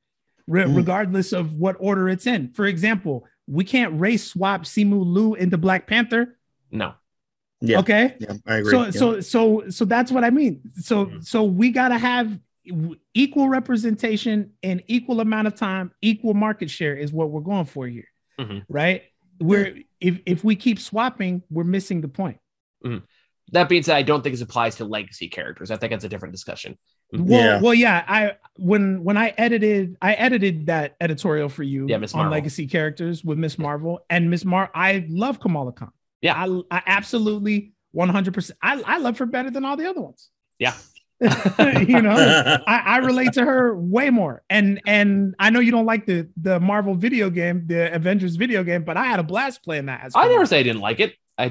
regardless of what order it's in. For example, we can't race swap Simu Liu into Black Panther. No. Yeah. Okay. Yeah, I agree. So that's what I mean. So we gotta have equal representation in equal amount of time, equal market share is what we're going for here, right? If we keep swapping, we're missing the point. That being said, I don't think this applies to legacy characters. I think that's a different discussion. When I edited that editorial for you on legacy characters with Miss Marvel and Miss I love Kamala Khan. Yeah, I absolutely 100%. I love her better than all the other ones. Yeah. You know, I relate to her way more. And I know you don't like the Marvel video game, the Avengers video game, but I had a blast playing that. I never say I didn't like it. I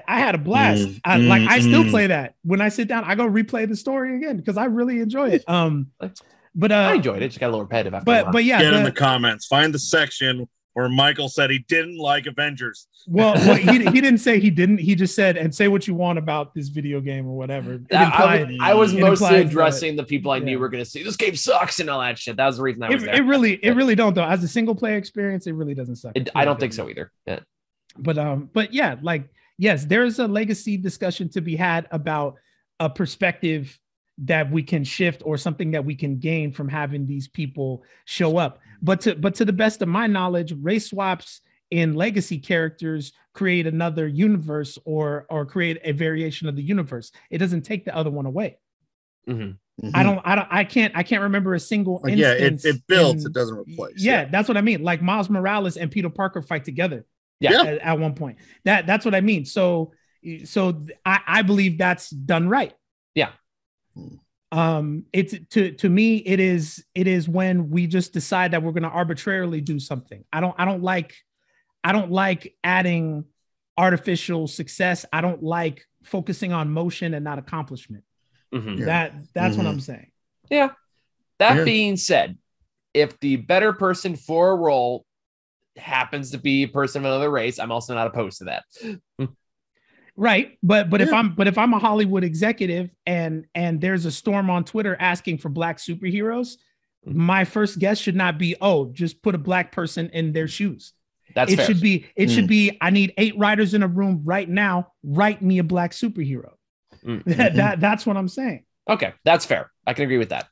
had a blast. I still play that. When I sit down, I go replay the story again because I really enjoy it. But I enjoyed it. Just got a little repetitive after but yeah, get in the comments. Find the section where Michael said he didn't like Avengers. Well, he didn't say he didn't. He just said, and say what you want about this video game or whatever. I was mostly addressing the people I knew were going to say this game sucks and all that shit. That was the reason I was there. It really don't though. As a single player experience, it really doesn't suck. I don't think so either. Yeah. But yeah, like, yes, there's a legacy discussion to be had about a perspective that we can shift or something that we can gain from having these people show up. But to the best of my knowledge, race swaps in legacy characters create another universe or create a variation of the universe. It doesn't take the other one away. I can't remember a single instance. It builds, it doesn't replace. Yeah, that's what I mean. Like Miles Morales and Peter Parker fight together. At one point. That's what I mean. So I believe that's done right. Yeah. It's to me, it is when we just decide that we're going to arbitrarily do something. I don't like adding artificial success. I don't like focusing on motion and not accomplishment. That's what I'm saying. Yeah. That being said, if the better person for a role happens to be a person of another race, I'm also not opposed to that. Right. But if I'm a Hollywood executive and there's a storm on Twitter asking for Black superheroes, my first guess should not be, just put a Black person in their shoes. That's fair. Should be, I need 8 writers in a room right now. Write me a Black superhero. That's what I'm saying. Okay. That's fair. I can agree with that.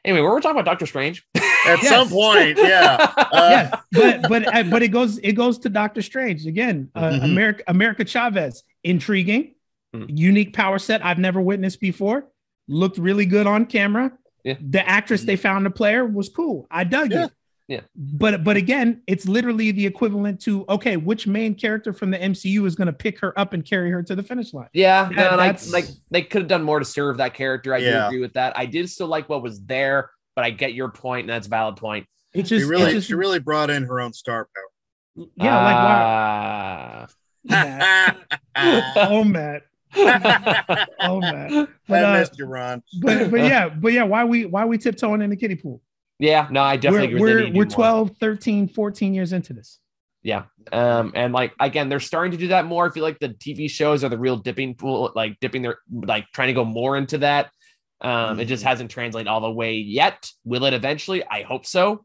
Anyway, we're talking about Doctor Strange. At some point, yeah. But it goes to Doctor Strange again. America Chavez, intriguing, unique power set I've never witnessed before. Looked really good on camera. Yeah. The actress they found the player was cool. I dug it. Yeah. But again, it's literally the equivalent to, okay, which main character from the MCU is going to pick her up and carry her to the finish line? Yeah. Like they could have done more to serve that character. I do agree with that. I did still like what was there, but I get your point, and that's a valid point. She really brought in her own star power. Yeah, oh Matt. I missed you, Ron. But yeah, why we tiptoeing in the kiddie pool? Yeah, no, I definitely agree. We're 12, 13, 14 years into this. Yeah. And like, again, they're starting to do that more. I feel like the TV shows are the real dipping pool, like dipping their, like trying to go more into that. It just hasn't translated all the way yet. Will it eventually? I hope so.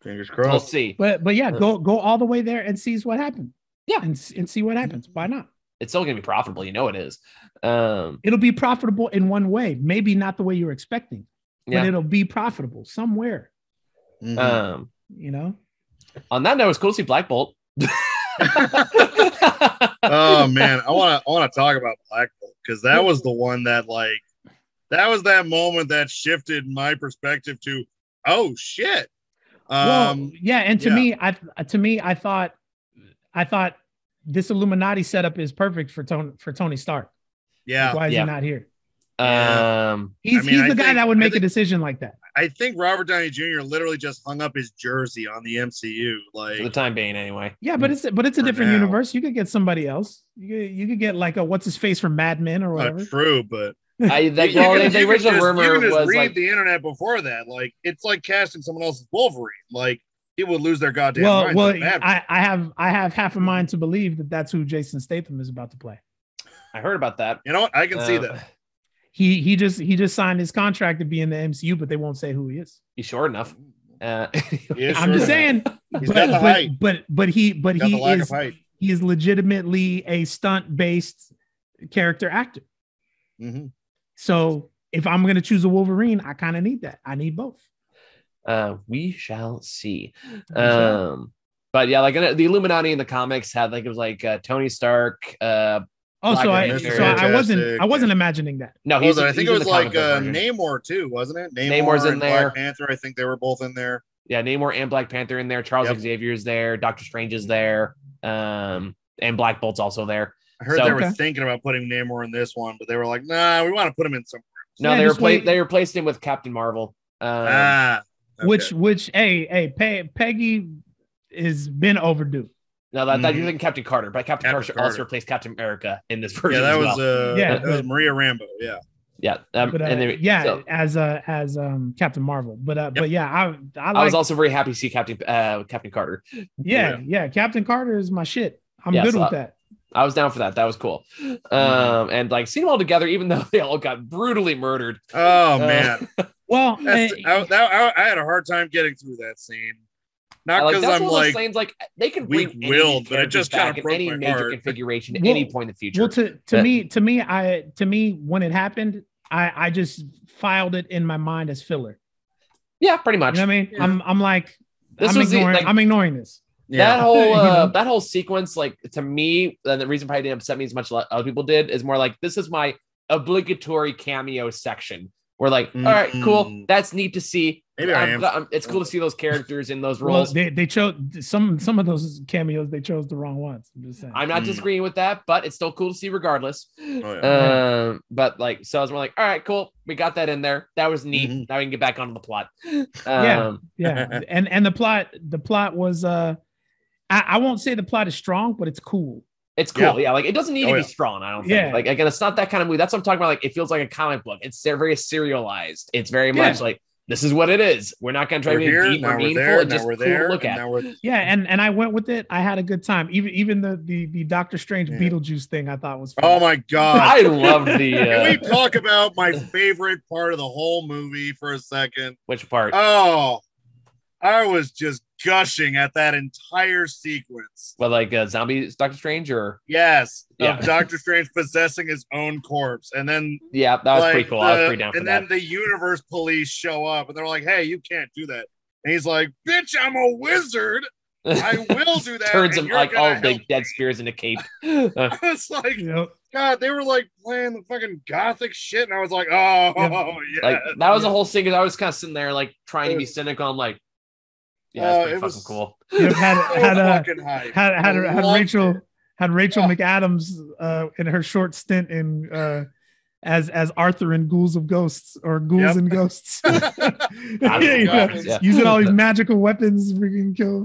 Fingers crossed. We'll see. But yeah, go all the way there and see what happens. Yeah. And see what happens. Why not? It's still going to be profitable. You know, it is. It'll be profitable in one way, maybe not the way you're expecting. But it'll be profitable somewhere. You know, on that note, it's cool to see Black Bolt. Oh man, I want to talk about Black Bolt because that was the one that that was that moment that shifted my perspective to, oh shit. And to me, I thought this Illuminati setup is perfect for Tony Stark. Yeah. Why is he not here? He's the guy that would make a decision like that. I think Robert Downey Jr. literally just hung up his jersey on the MCU, like for the time being, anyway. Yeah, but it's a different universe. You could get somebody else. You could get like a what's his face from Mad Men or whatever. True, but the original rumor was read like the internet before that. Like it's like casting someone else's Wolverine. Like people would lose their goddamn minds. Well, I have half a mind to believe that that's who Jason Statham is about to play. I heard about that. You know what? I can see that. He just signed his contract to be in the MCU, but they won't say who he is. He's short enough. I'm just saying. He's got the height. But he is legitimately a stunt-based character actor. Mm-hmm. So if I'm gonna choose a Wolverine, I kind of need that. I need both. We shall see. But yeah, like the Illuminati in the comics had it was like Tony Stark. I wasn't imagining that. No, I think it was like Namor too, wasn't it? Namor's in there. Black Panther, I think they were both in there. Yeah, Namor and Black Panther in there. Charles Xavier's there. Doctor Strange is there. And Black Bolt's also there. I heard they were thinking about putting Namor in this one, but they were like, "Nah, we want to put him in somewhere else." No, they replaced him with Captain Marvel. Okay. Which Peggy has been overdue. No, that you're thinking Captain Carter, but Captain Carter also replaced Captain America in this version. Yeah, that was Maria Rambeau. Yeah. As Captain Marvel, but yeah, I was also very happy to see Captain Carter. Yeah, Captain Carter is my shit. I'm good with that. I was down for that. That was cool. And like seeing them all together, even though they all got brutally murdered. Oh man. Well, I had a hard time getting through that scene. Not because I'm like, like they can bring weak-willed, but it just kind of broke any my major heart. configuration at any point in the future. Well, to me, when it happened, I just filed it in my mind as filler. Yeah, pretty much. You know what I mean? Yeah. I'm like, I'm ignoring this. Yeah. That whole sequence, like to me, and the reason probably didn't upset me as much as other people did, is more like this is my obligatory cameo section. We're like, all right, cool. That's neat to see. Maybe it's cool to see those characters in those roles. Well, they chose some of those cameos. They chose the wrong ones. I'm just saying. I'm not disagreeing with that, but it's still cool to see regardless. But like, so I was more like, all right, cool. We got that in there. That was neat. Now we can get back onto the plot. Yeah. And the plot was I won't say the plot is strong, but it's cool. It's cool. Yeah. Like it doesn't need to be strong. I don't think. Yeah. Like again, it's not that kind of movie. That's what I'm talking about. Like it feels like a comic book. It's very serialized. It's very much like this is what it is. We're not going to try to be deep or meaningful. It's just cool to look at. And I went with it. I had a good time. Even the Doctor Strange Beetlejuice thing I thought was fun. Oh my god, I loved the. Can we talk about my favorite part of the whole movie for a second? Which part? Oh, I was just gushing at that entire sequence. Well, like zombie Doctor Strange, or yes, yeah, Doctor Strange possessing his own corpse, and then yeah, that was pretty cool. I was pretty down for that. And then the universe police show up, and they're like, "Hey, you can't do that." And he's like, "Bitch, I'm a wizard. I will do that." Turns him like all big dead spears in a cape. I was like, God, they were like playing the fucking gothic shit, and I was like, oh yeah. Like that was a whole thing. Because I was kind of sitting there like trying to be cynical. I'm like, yeah, it's pretty fucking cool. Had Rachel McAdams in her short stint in as Arthur in Ghouls and Ghosts. Using all these magical weapons, freaking kill.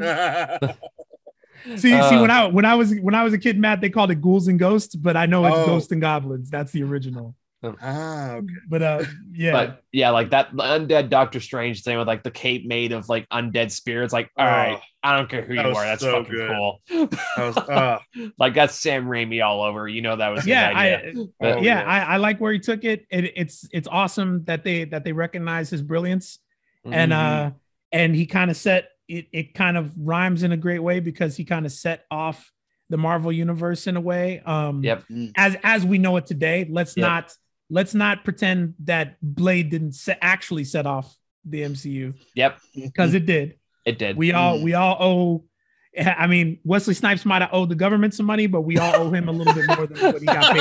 See, when I was a kid, Matt, they called it Ghouls and Ghosts, but I know it's Ghosts and Goblins. That's the original. Okay. But yeah, like that undead Doctor Strange thing with like the cape made of like undead spirits. Like, all right, I don't care who you are, that's so fucking cool. Like that's Sam Raimi all over. You know that was his idea. I like where he took it. It's awesome that they recognize his brilliance, and he kind of set it. It kind of rhymes in a great way because he kind of set off the Marvel universe in a way. As we know it today. Let's not pretend that Blade didn't actually set off the MCU. Yep. Because it did. It did. We all owe. I mean, Wesley Snipes might have owed the government some money, but we all owe him a little bit more than what he got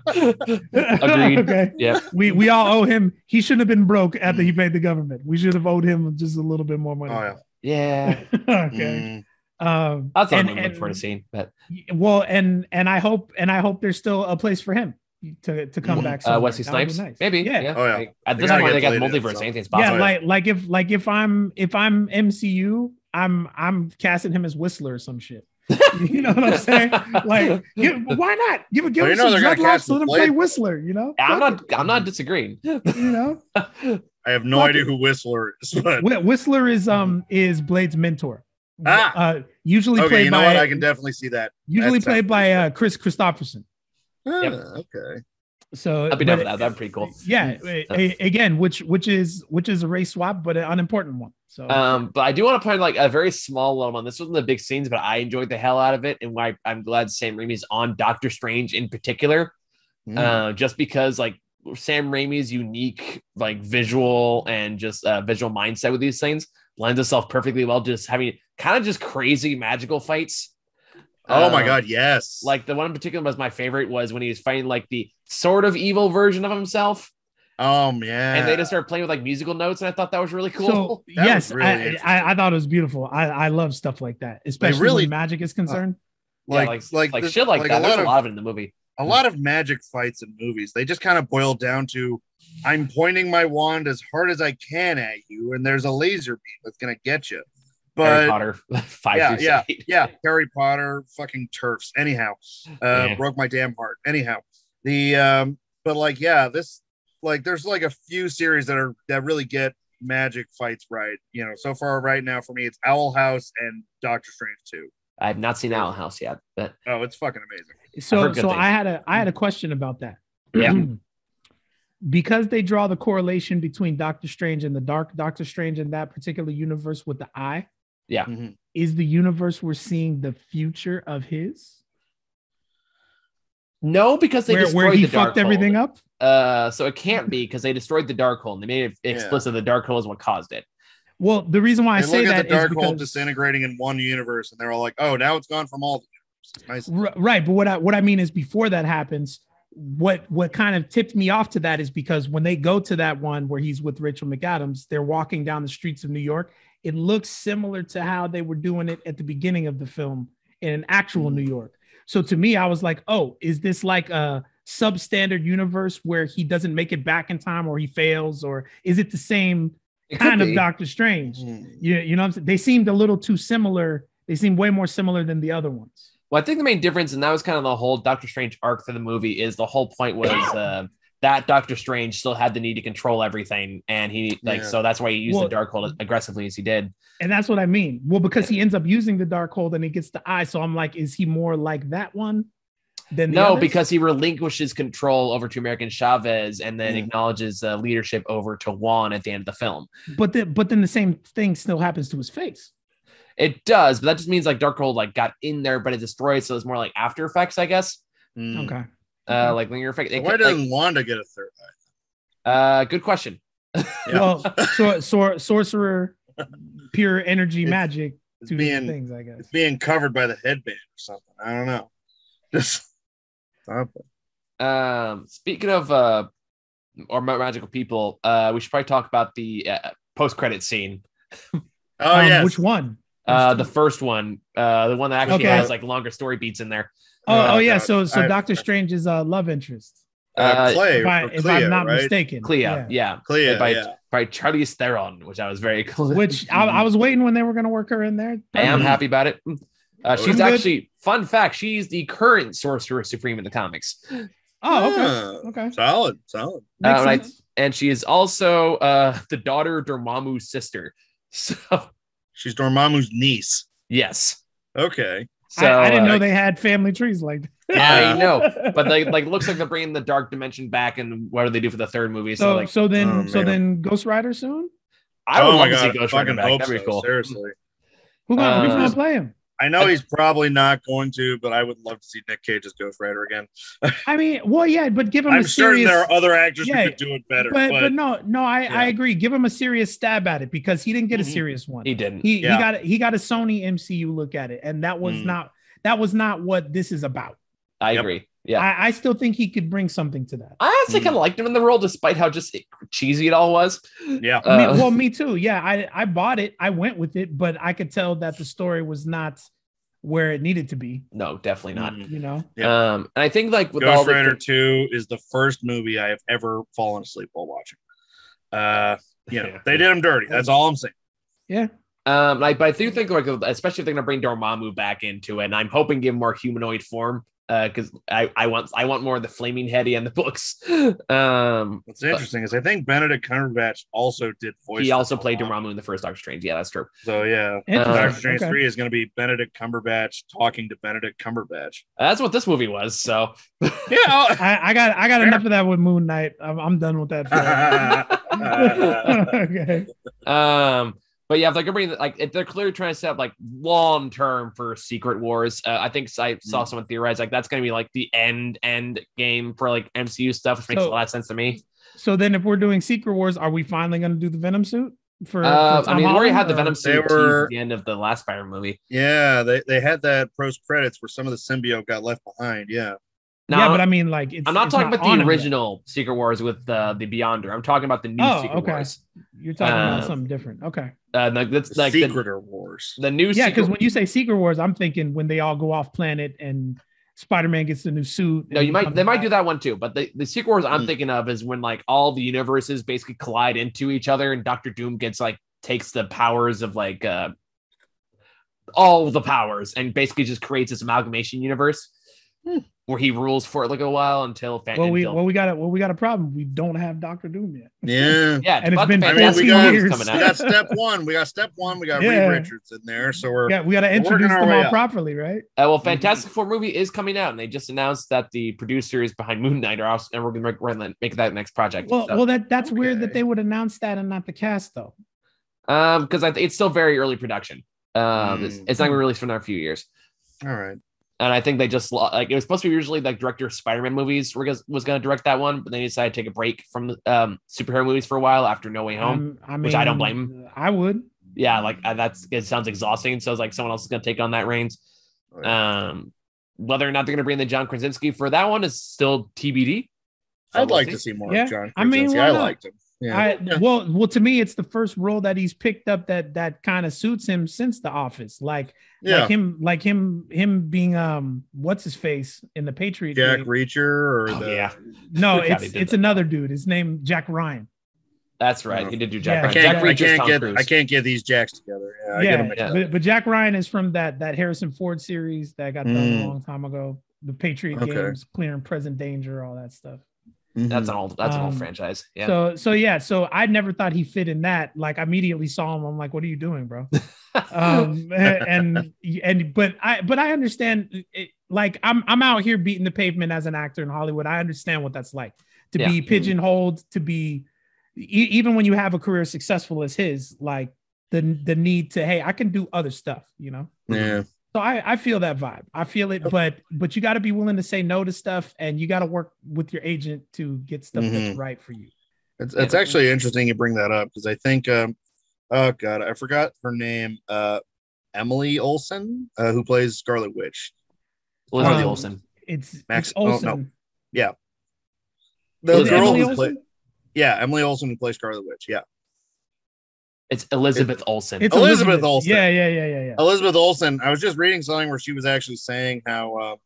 paid. Agreed. Okay. Yeah. We all owe him. He shouldn't have been broke after he paid the government. We should have owed him just a little bit more money. Oh yeah. Yeah. Okay. That's what I'm looking for to see. But and I hope there's still a place for him to come back. Wesley Snipes, nice. Maybe. Yeah. Oh yeah. At this point, they got multiverse. Anything's possible. Yeah, if I'm MCU, I'm casting him as Whistler or some shit. You know what I'm saying? Like, why not give him some dreadlocks? Let him play Whistler. You know, I'm not disagreeing. You know, I have no idea who Whistler is. But... Whistler is Blade's mentor. Usually played by. What? I can definitely see that. Usually played by Chris Christopherson. Okay. So I'd be down for that. That'd be pretty cool. Yeah. Again, which is a race swap, but an unimportant one. So, but I do want to point like a very small little one. This wasn't the big scenes, but I enjoyed the hell out of it, and why I'm glad Sam Raimi's on Doctor Strange in particular, just because like Sam Raimi's unique like visual and just visual mindset with these things lends itself perfectly well, just having kind of just crazy magical fights. Oh my God, yes. Like the one in particular was my favorite was when he was fighting like the sort of evil version of himself. Yeah. And they just started playing with like musical notes, and I thought that was really cool. So yes, really I thought it was beautiful. I love stuff like that, especially when magic is concerned. Like shit like that. There's a lot of it in the movie. A lot of magic fights in movies, they just kind of boil down to I'm pointing my wand as hard as I can at you, and there's a laser beam that's gonna get you. But Harry Potter, 5 through 8. Harry Potter, fucking turfs. Anyhow, broke my damn heart. Anyhow, but like, this, like, there's like a few series that really get magic fights right. You know, so far right now for me, it's Owl House and Doctor Strange 2. I have not seen Owl House yet, but it's fucking amazing. So I had a question about that. Yeah. Because they draw the correlation between Doctor Strange and the Dark Doctor Strange in that particular universe with the eye. Yeah. Is the universe we're seeing the future of his? No, because they destroyed where he the dark fucked everything up. So it can't be because they destroyed the dark hole and they made it explicit the dark hole is what caused it. Well, the reason why I say that the dark hole disintegrating in one universe, and they're all like, "Oh, now it's gone from all the universes." Nice. Right, but what I mean is before that happens, what kind of tipped me off to that is because when they go to that one where he's with Rachel McAdams, they're walking down the streets of New York. It looks similar to how they were doing it at the beginning of the film in actual New York. So to me, I was like, oh, is this like a substandard universe where he doesn't make it back in time or he fails? Or is it the same kind of Doctor Strange? You know what I'm saying? They seemed a little too similar. They seem way more similar than the other ones. Well, I think the main difference, and that was kind of the whole Doctor Strange arc for the movie, is the whole point was that Doctor Strange still had the need to control everything, and so that's why he used the Darkhold aggressively as he did. And that's what I mean. Well, because he ends up using the Darkhold and he gets the eye, so I'm like, is he more like that one than the others? Because he relinquishes control over to American Chavez and then acknowledges leadership over to Juan at the end of the film. But then the same thing still happens to his face. It does, but that just means like Darkhold like got in there, but it destroyed, so it's more like after effects, I guess. Okay. Like linear effect. So why didn't Wanda get a third eye? Good question. Well, sorcerer, pure energy magic. Two different things, I guess. It's being covered by the headband or something. I don't know. Just stop it. Speaking of or magical people, we should probably talk about the post-credit scene. Oh yeah, which one? The first one, the one that actually has like longer story beats in there. Yeah. So Doctor Strange's love interest. Clay, if I'm not mistaken. Clea, yeah. By Charlize Theron, which I was very cool. Which I was waiting when they were going to work her in there. I am happy about it. She's actually, fun fact, she's the current Sorcerer Supreme in the comics. Oh, okay. Solid. And she is also the daughter of Dormammu's sister. So she's Dormammu's niece. Yes. Okay. So I didn't know they had family trees like that. I know, but like looks like they're bringing the Dark Dimension back, and what do they do for the third movie? So then Ghost Rider soon. I would love to see Ghost Rider back. That'd be cool. Seriously, who's gonna play him? I know he's probably not going to, but I would love to see Nick Cage as Ghost Rider again. I mean, well, yeah, but give him. I'm certain there are other actors who could do it better. But no, I agree. Give him a serious stab at it because he didn't get a serious one. He didn't. He got a Sony MCU look at it, and that was not what this is about. I agree. Yeah, I still think he could bring something to that. I actually kind of liked him in the role, despite how just cheesy it all was. Yeah. Me too. Yeah, I bought it. I went with it, but I could tell that the story was not where it needed to be. No, definitely not. You know. Yeah. And I think like with Ghost Rider 2 is the first movie I have ever fallen asleep while watching. They did him dirty. That's all I'm saying. Yeah. But I do think like, especially if they're gonna bring Dormammu back into it, and I'm hoping give him more humanoid form. Because I want more of the flaming heady in the books. What's interesting is I think Benedict Cumberbatch also did voice. He also played Dormammu in the first Doctor Strange. Yeah, that's true. So yeah, Doctor Strange 3 is going to be Benedict Cumberbatch talking to Benedict Cumberbatch. That's what this movie was. So yeah, I got enough of that with Moon Knight. I'm done with that. Okay. But yeah, if they're gonna bring if they're clearly trying to set up like long term for Secret Wars, I think I saw someone theorize like that's gonna be like the end game for like MCU stuff, which makes a lot of sense to me. So then, if we're doing Secret Wars, are we finally gonna do the Venom suit? For I mean, we already had the Venom suit at the end of the last Spider movie. Yeah, they had that post credits where some of the symbiote got left behind. Yeah. Now, but I mean, like, I'm not talking about the original Secret Wars with the Beyonder. I'm talking about the new Secret Wars. You're talking about something different. Okay. That's like Secret Wars. The new because when you say Secret Wars, I'm thinking when they all go off planet and Spider-Man gets the new suit. No, they might do that one too. But the Secret Wars I'm thinking of is when like all the universes basically collide into each other, and Doctor Doom takes the powers of like all the powers and basically just creates this amalgamation universe. Where he rules for like a while until we got a problem. We don't have Doctor Doom yet. Yeah, and it's been 14 years. We got step one. We got Reed Richards in there, so we got to introduce them all properly, right? Well, Fantastic Four movie is coming out, and they just announced that the producers behind Moon Knight are also, and we're gonna make that next project. Well, that's weird that they would announce that and not the cast though. Because it's still very early production. It's not gonna be released for another few years. All right. And I think they just like it was supposed to be usually like director of Spider-Man movies was going to direct that one, but then he decided to take a break from superhero movies for a while after No Way Home, which I don't blame him. I would. Yeah, it sounds exhausting. So it's like someone else is going to take on that reins. Right. Whether or not they're going to bring the John Krasinski for that one is still TBD. So I'd like to see more of John Krasinski. I liked him. Yeah. Well, to me, it's the first role that he's picked up that kind of suits him since The Office. Like him being what's his face in the Patriot Jack game. Reacher No, it's another dude. His name Jack Ryan. That's right. He did do Jack Ryan. I can't get these Jacks together. But Jack Ryan is from that Harrison Ford series that got done a long time ago. The Patriot games, Clear and Present Danger, all that stuff. That's an old franchise. Yeah. So I never thought he fit in that. Like, I immediately saw him. I'm like, what are you doing, bro? But I understand. Like, I'm out here beating the pavement as an actor in Hollywood. I understand what that's like to be pigeonholed, to be even when you have a career successful as his. Like, the need to, hey, I can do other stuff, you know? Yeah. So I feel that vibe. I feel it, but you got to be willing to say no to stuff, and you got to work with your agent to get stuff that's right for you. It's actually interesting you bring that up, because I think oh god, I forgot her name. Emily Olsen, who plays Scarlet Witch. Elizabeth Olsen. It's Max Olsen. Oh, no. Yeah. The girl Emily who plays Emily Olsen, who plays Scarlet Witch. Yeah. It's Elizabeth Olsen. It's Elizabeth Olsen. Yeah. Elizabeth Olsen. I was just reading something where she was actually saying how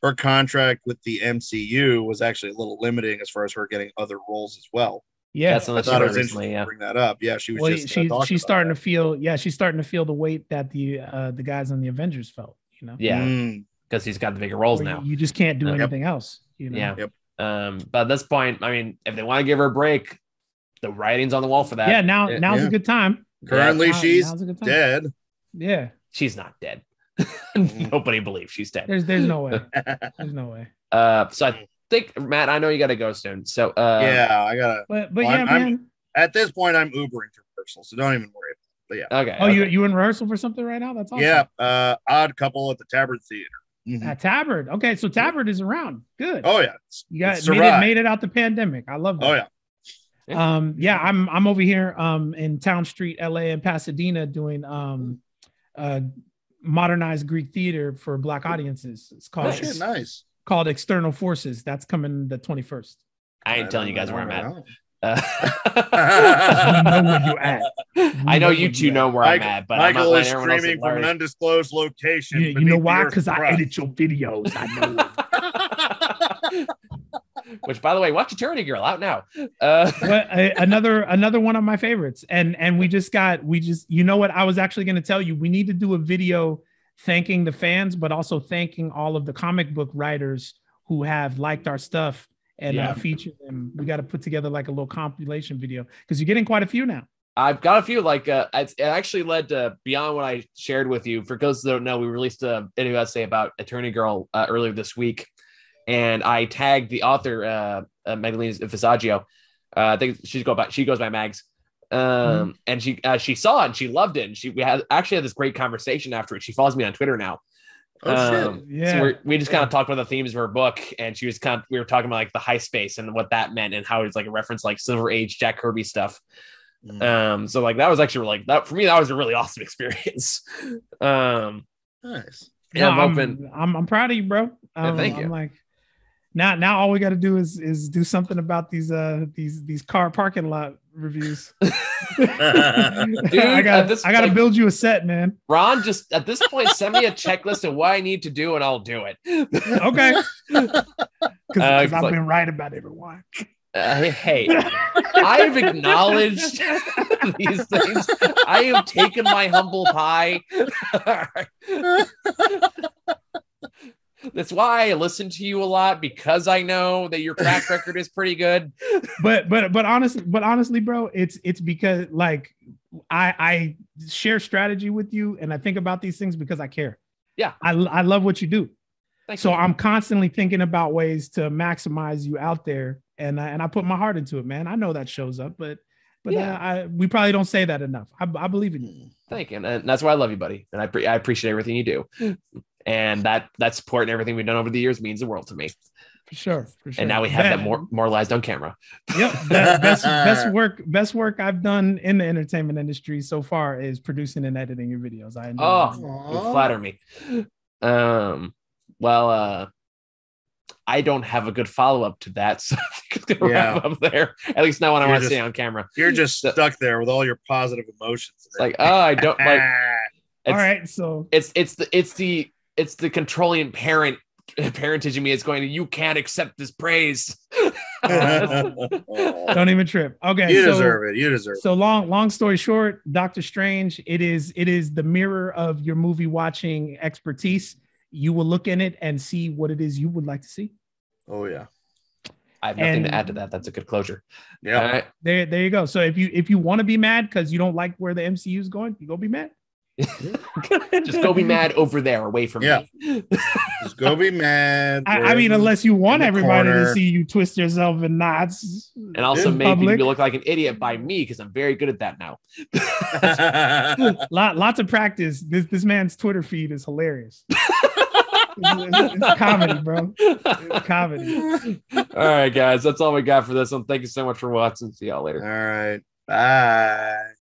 her contract with the MCU was actually a little limiting as far as her getting other roles as well. Yeah, that's I thought it was interesting to bring that up. Yeah, she was she's starting to feel. Yeah, she's starting to feel the weight that the guys on the Avengers felt. You know. Yeah, because he's got the bigger roles now. You just can't do anything else. You know? Yeah. Yep. But at this point, I mean, if they want to give her a break, the writing's on the wall for that. Yeah, now's a good time. Currently, she's dead. Yeah, she's not dead. Nobody believes she's dead. There's no way. There's no way. So I think, Matt, I know you got to go soon. So yeah, I gotta. But yeah, man. At this point, I'm Ubering to rehearsal, so don't even worry. But yeah. Okay. Oh, you in rehearsal for something right now? That's awesome. Yeah. Odd Couple at the Tabard Theater. At Tabard. Okay, so Tabard is around. Good. Oh yeah. You got made it out the pandemic. I love that. Oh yeah. Yeah, I'm over here in Town Street, LA and Pasadena doing modernized Greek theater for Black audiences. It's called called External Forces. That's coming the 21st. I ain't telling you guys where I'm at. You know where you at. I know you two know where I'm at, but Michael I'm is streaming from an undisclosed location. You know why? Because I edit your videos. I know. Which, by the way, watch Eternity Girl out now. Another one of my favorites, and we just you know what? I was actually going to tell you, we need to do a video thanking the fans, but also thanking all of the comic book writers who have liked our stuff and feature them. We got to put together like a little compilation video because you're getting quite a few now. I've got a few. Like it actually led to beyond what I shared with you. For those that don't know, we released a video essay about Eternity Girl earlier this week. And I tagged the author, Magdalena Visaggio. I think she goes by Mags. And she saw it and she loved it. And we actually had this great conversation after it. She follows me on Twitter now. Oh, shit. Yeah. So we just kind of talked about the themes of her book, and we were talking about like the high space and what that meant and how it's like a reference like Silver Age Jack Kirby stuff. So like that was actually like that for me. That was a really awesome experience. Nice. Yeah, I'm proud of you, bro. Thank you. I'm like, now all we got to do is do something about these car parking lot reviews. Dude, I gotta build you a set, man. Ron, just at this point, send me a checklist of what I need to do, and I'll do it. Okay. Because I've been right about everyone. Hey, I've acknowledged these things. I have taken my humble pie. That's why I listen to you a lot, because I know that your track record is pretty good. But honestly, bro, it's because like I share strategy with you, and I think about these things because I care. Yeah, I love what you do. Thanks, so man. I'm constantly thinking about ways to maximize you out there, and I put my heart into it, man. I know that shows up, but we probably don't say that enough. I believe in you. Thank you, and that's why I love you, buddy. And I appreciate everything you do. And that support and everything we've done over the years means the world to me. For sure. And now we have that moralized on camera. Yep. Best work I've done in the entertainment industry so far is producing and editing your videos. I enjoy you flatter me. I don't have a good follow-up to that, so I think it's gonna wrap up there. At least not when I want to stay on camera. You're just stuck there with all your positive emotions. It's like, I don't like. All right, so it's the controlling parentage in me. It's going to, you can't accept this praise. Don't even trip. Okay, you deserve it. So long story short, Doctor Strange, it is the mirror of your movie watching expertise. You will look in it and see what it is you would like to see. Oh yeah. I have nothing to add to that. That's a good closure. Yeah. All right. There you go. So if you want to be mad because you don't like where the MCU is going, you go be mad. Just go be mad over there, away from me. Just Just go be mad. I mean, unless you want everybody corner. to see you twist yourself in knots. And also in maybe public. you look like an idiot by me because I'm very good at that now. Lots of practice. This man's Twitter feed is hilarious. It's comedy, bro. It's comedy. All right, guys. That's all we got for this one. Thank you so much for watching. See y'all later. All right. Bye.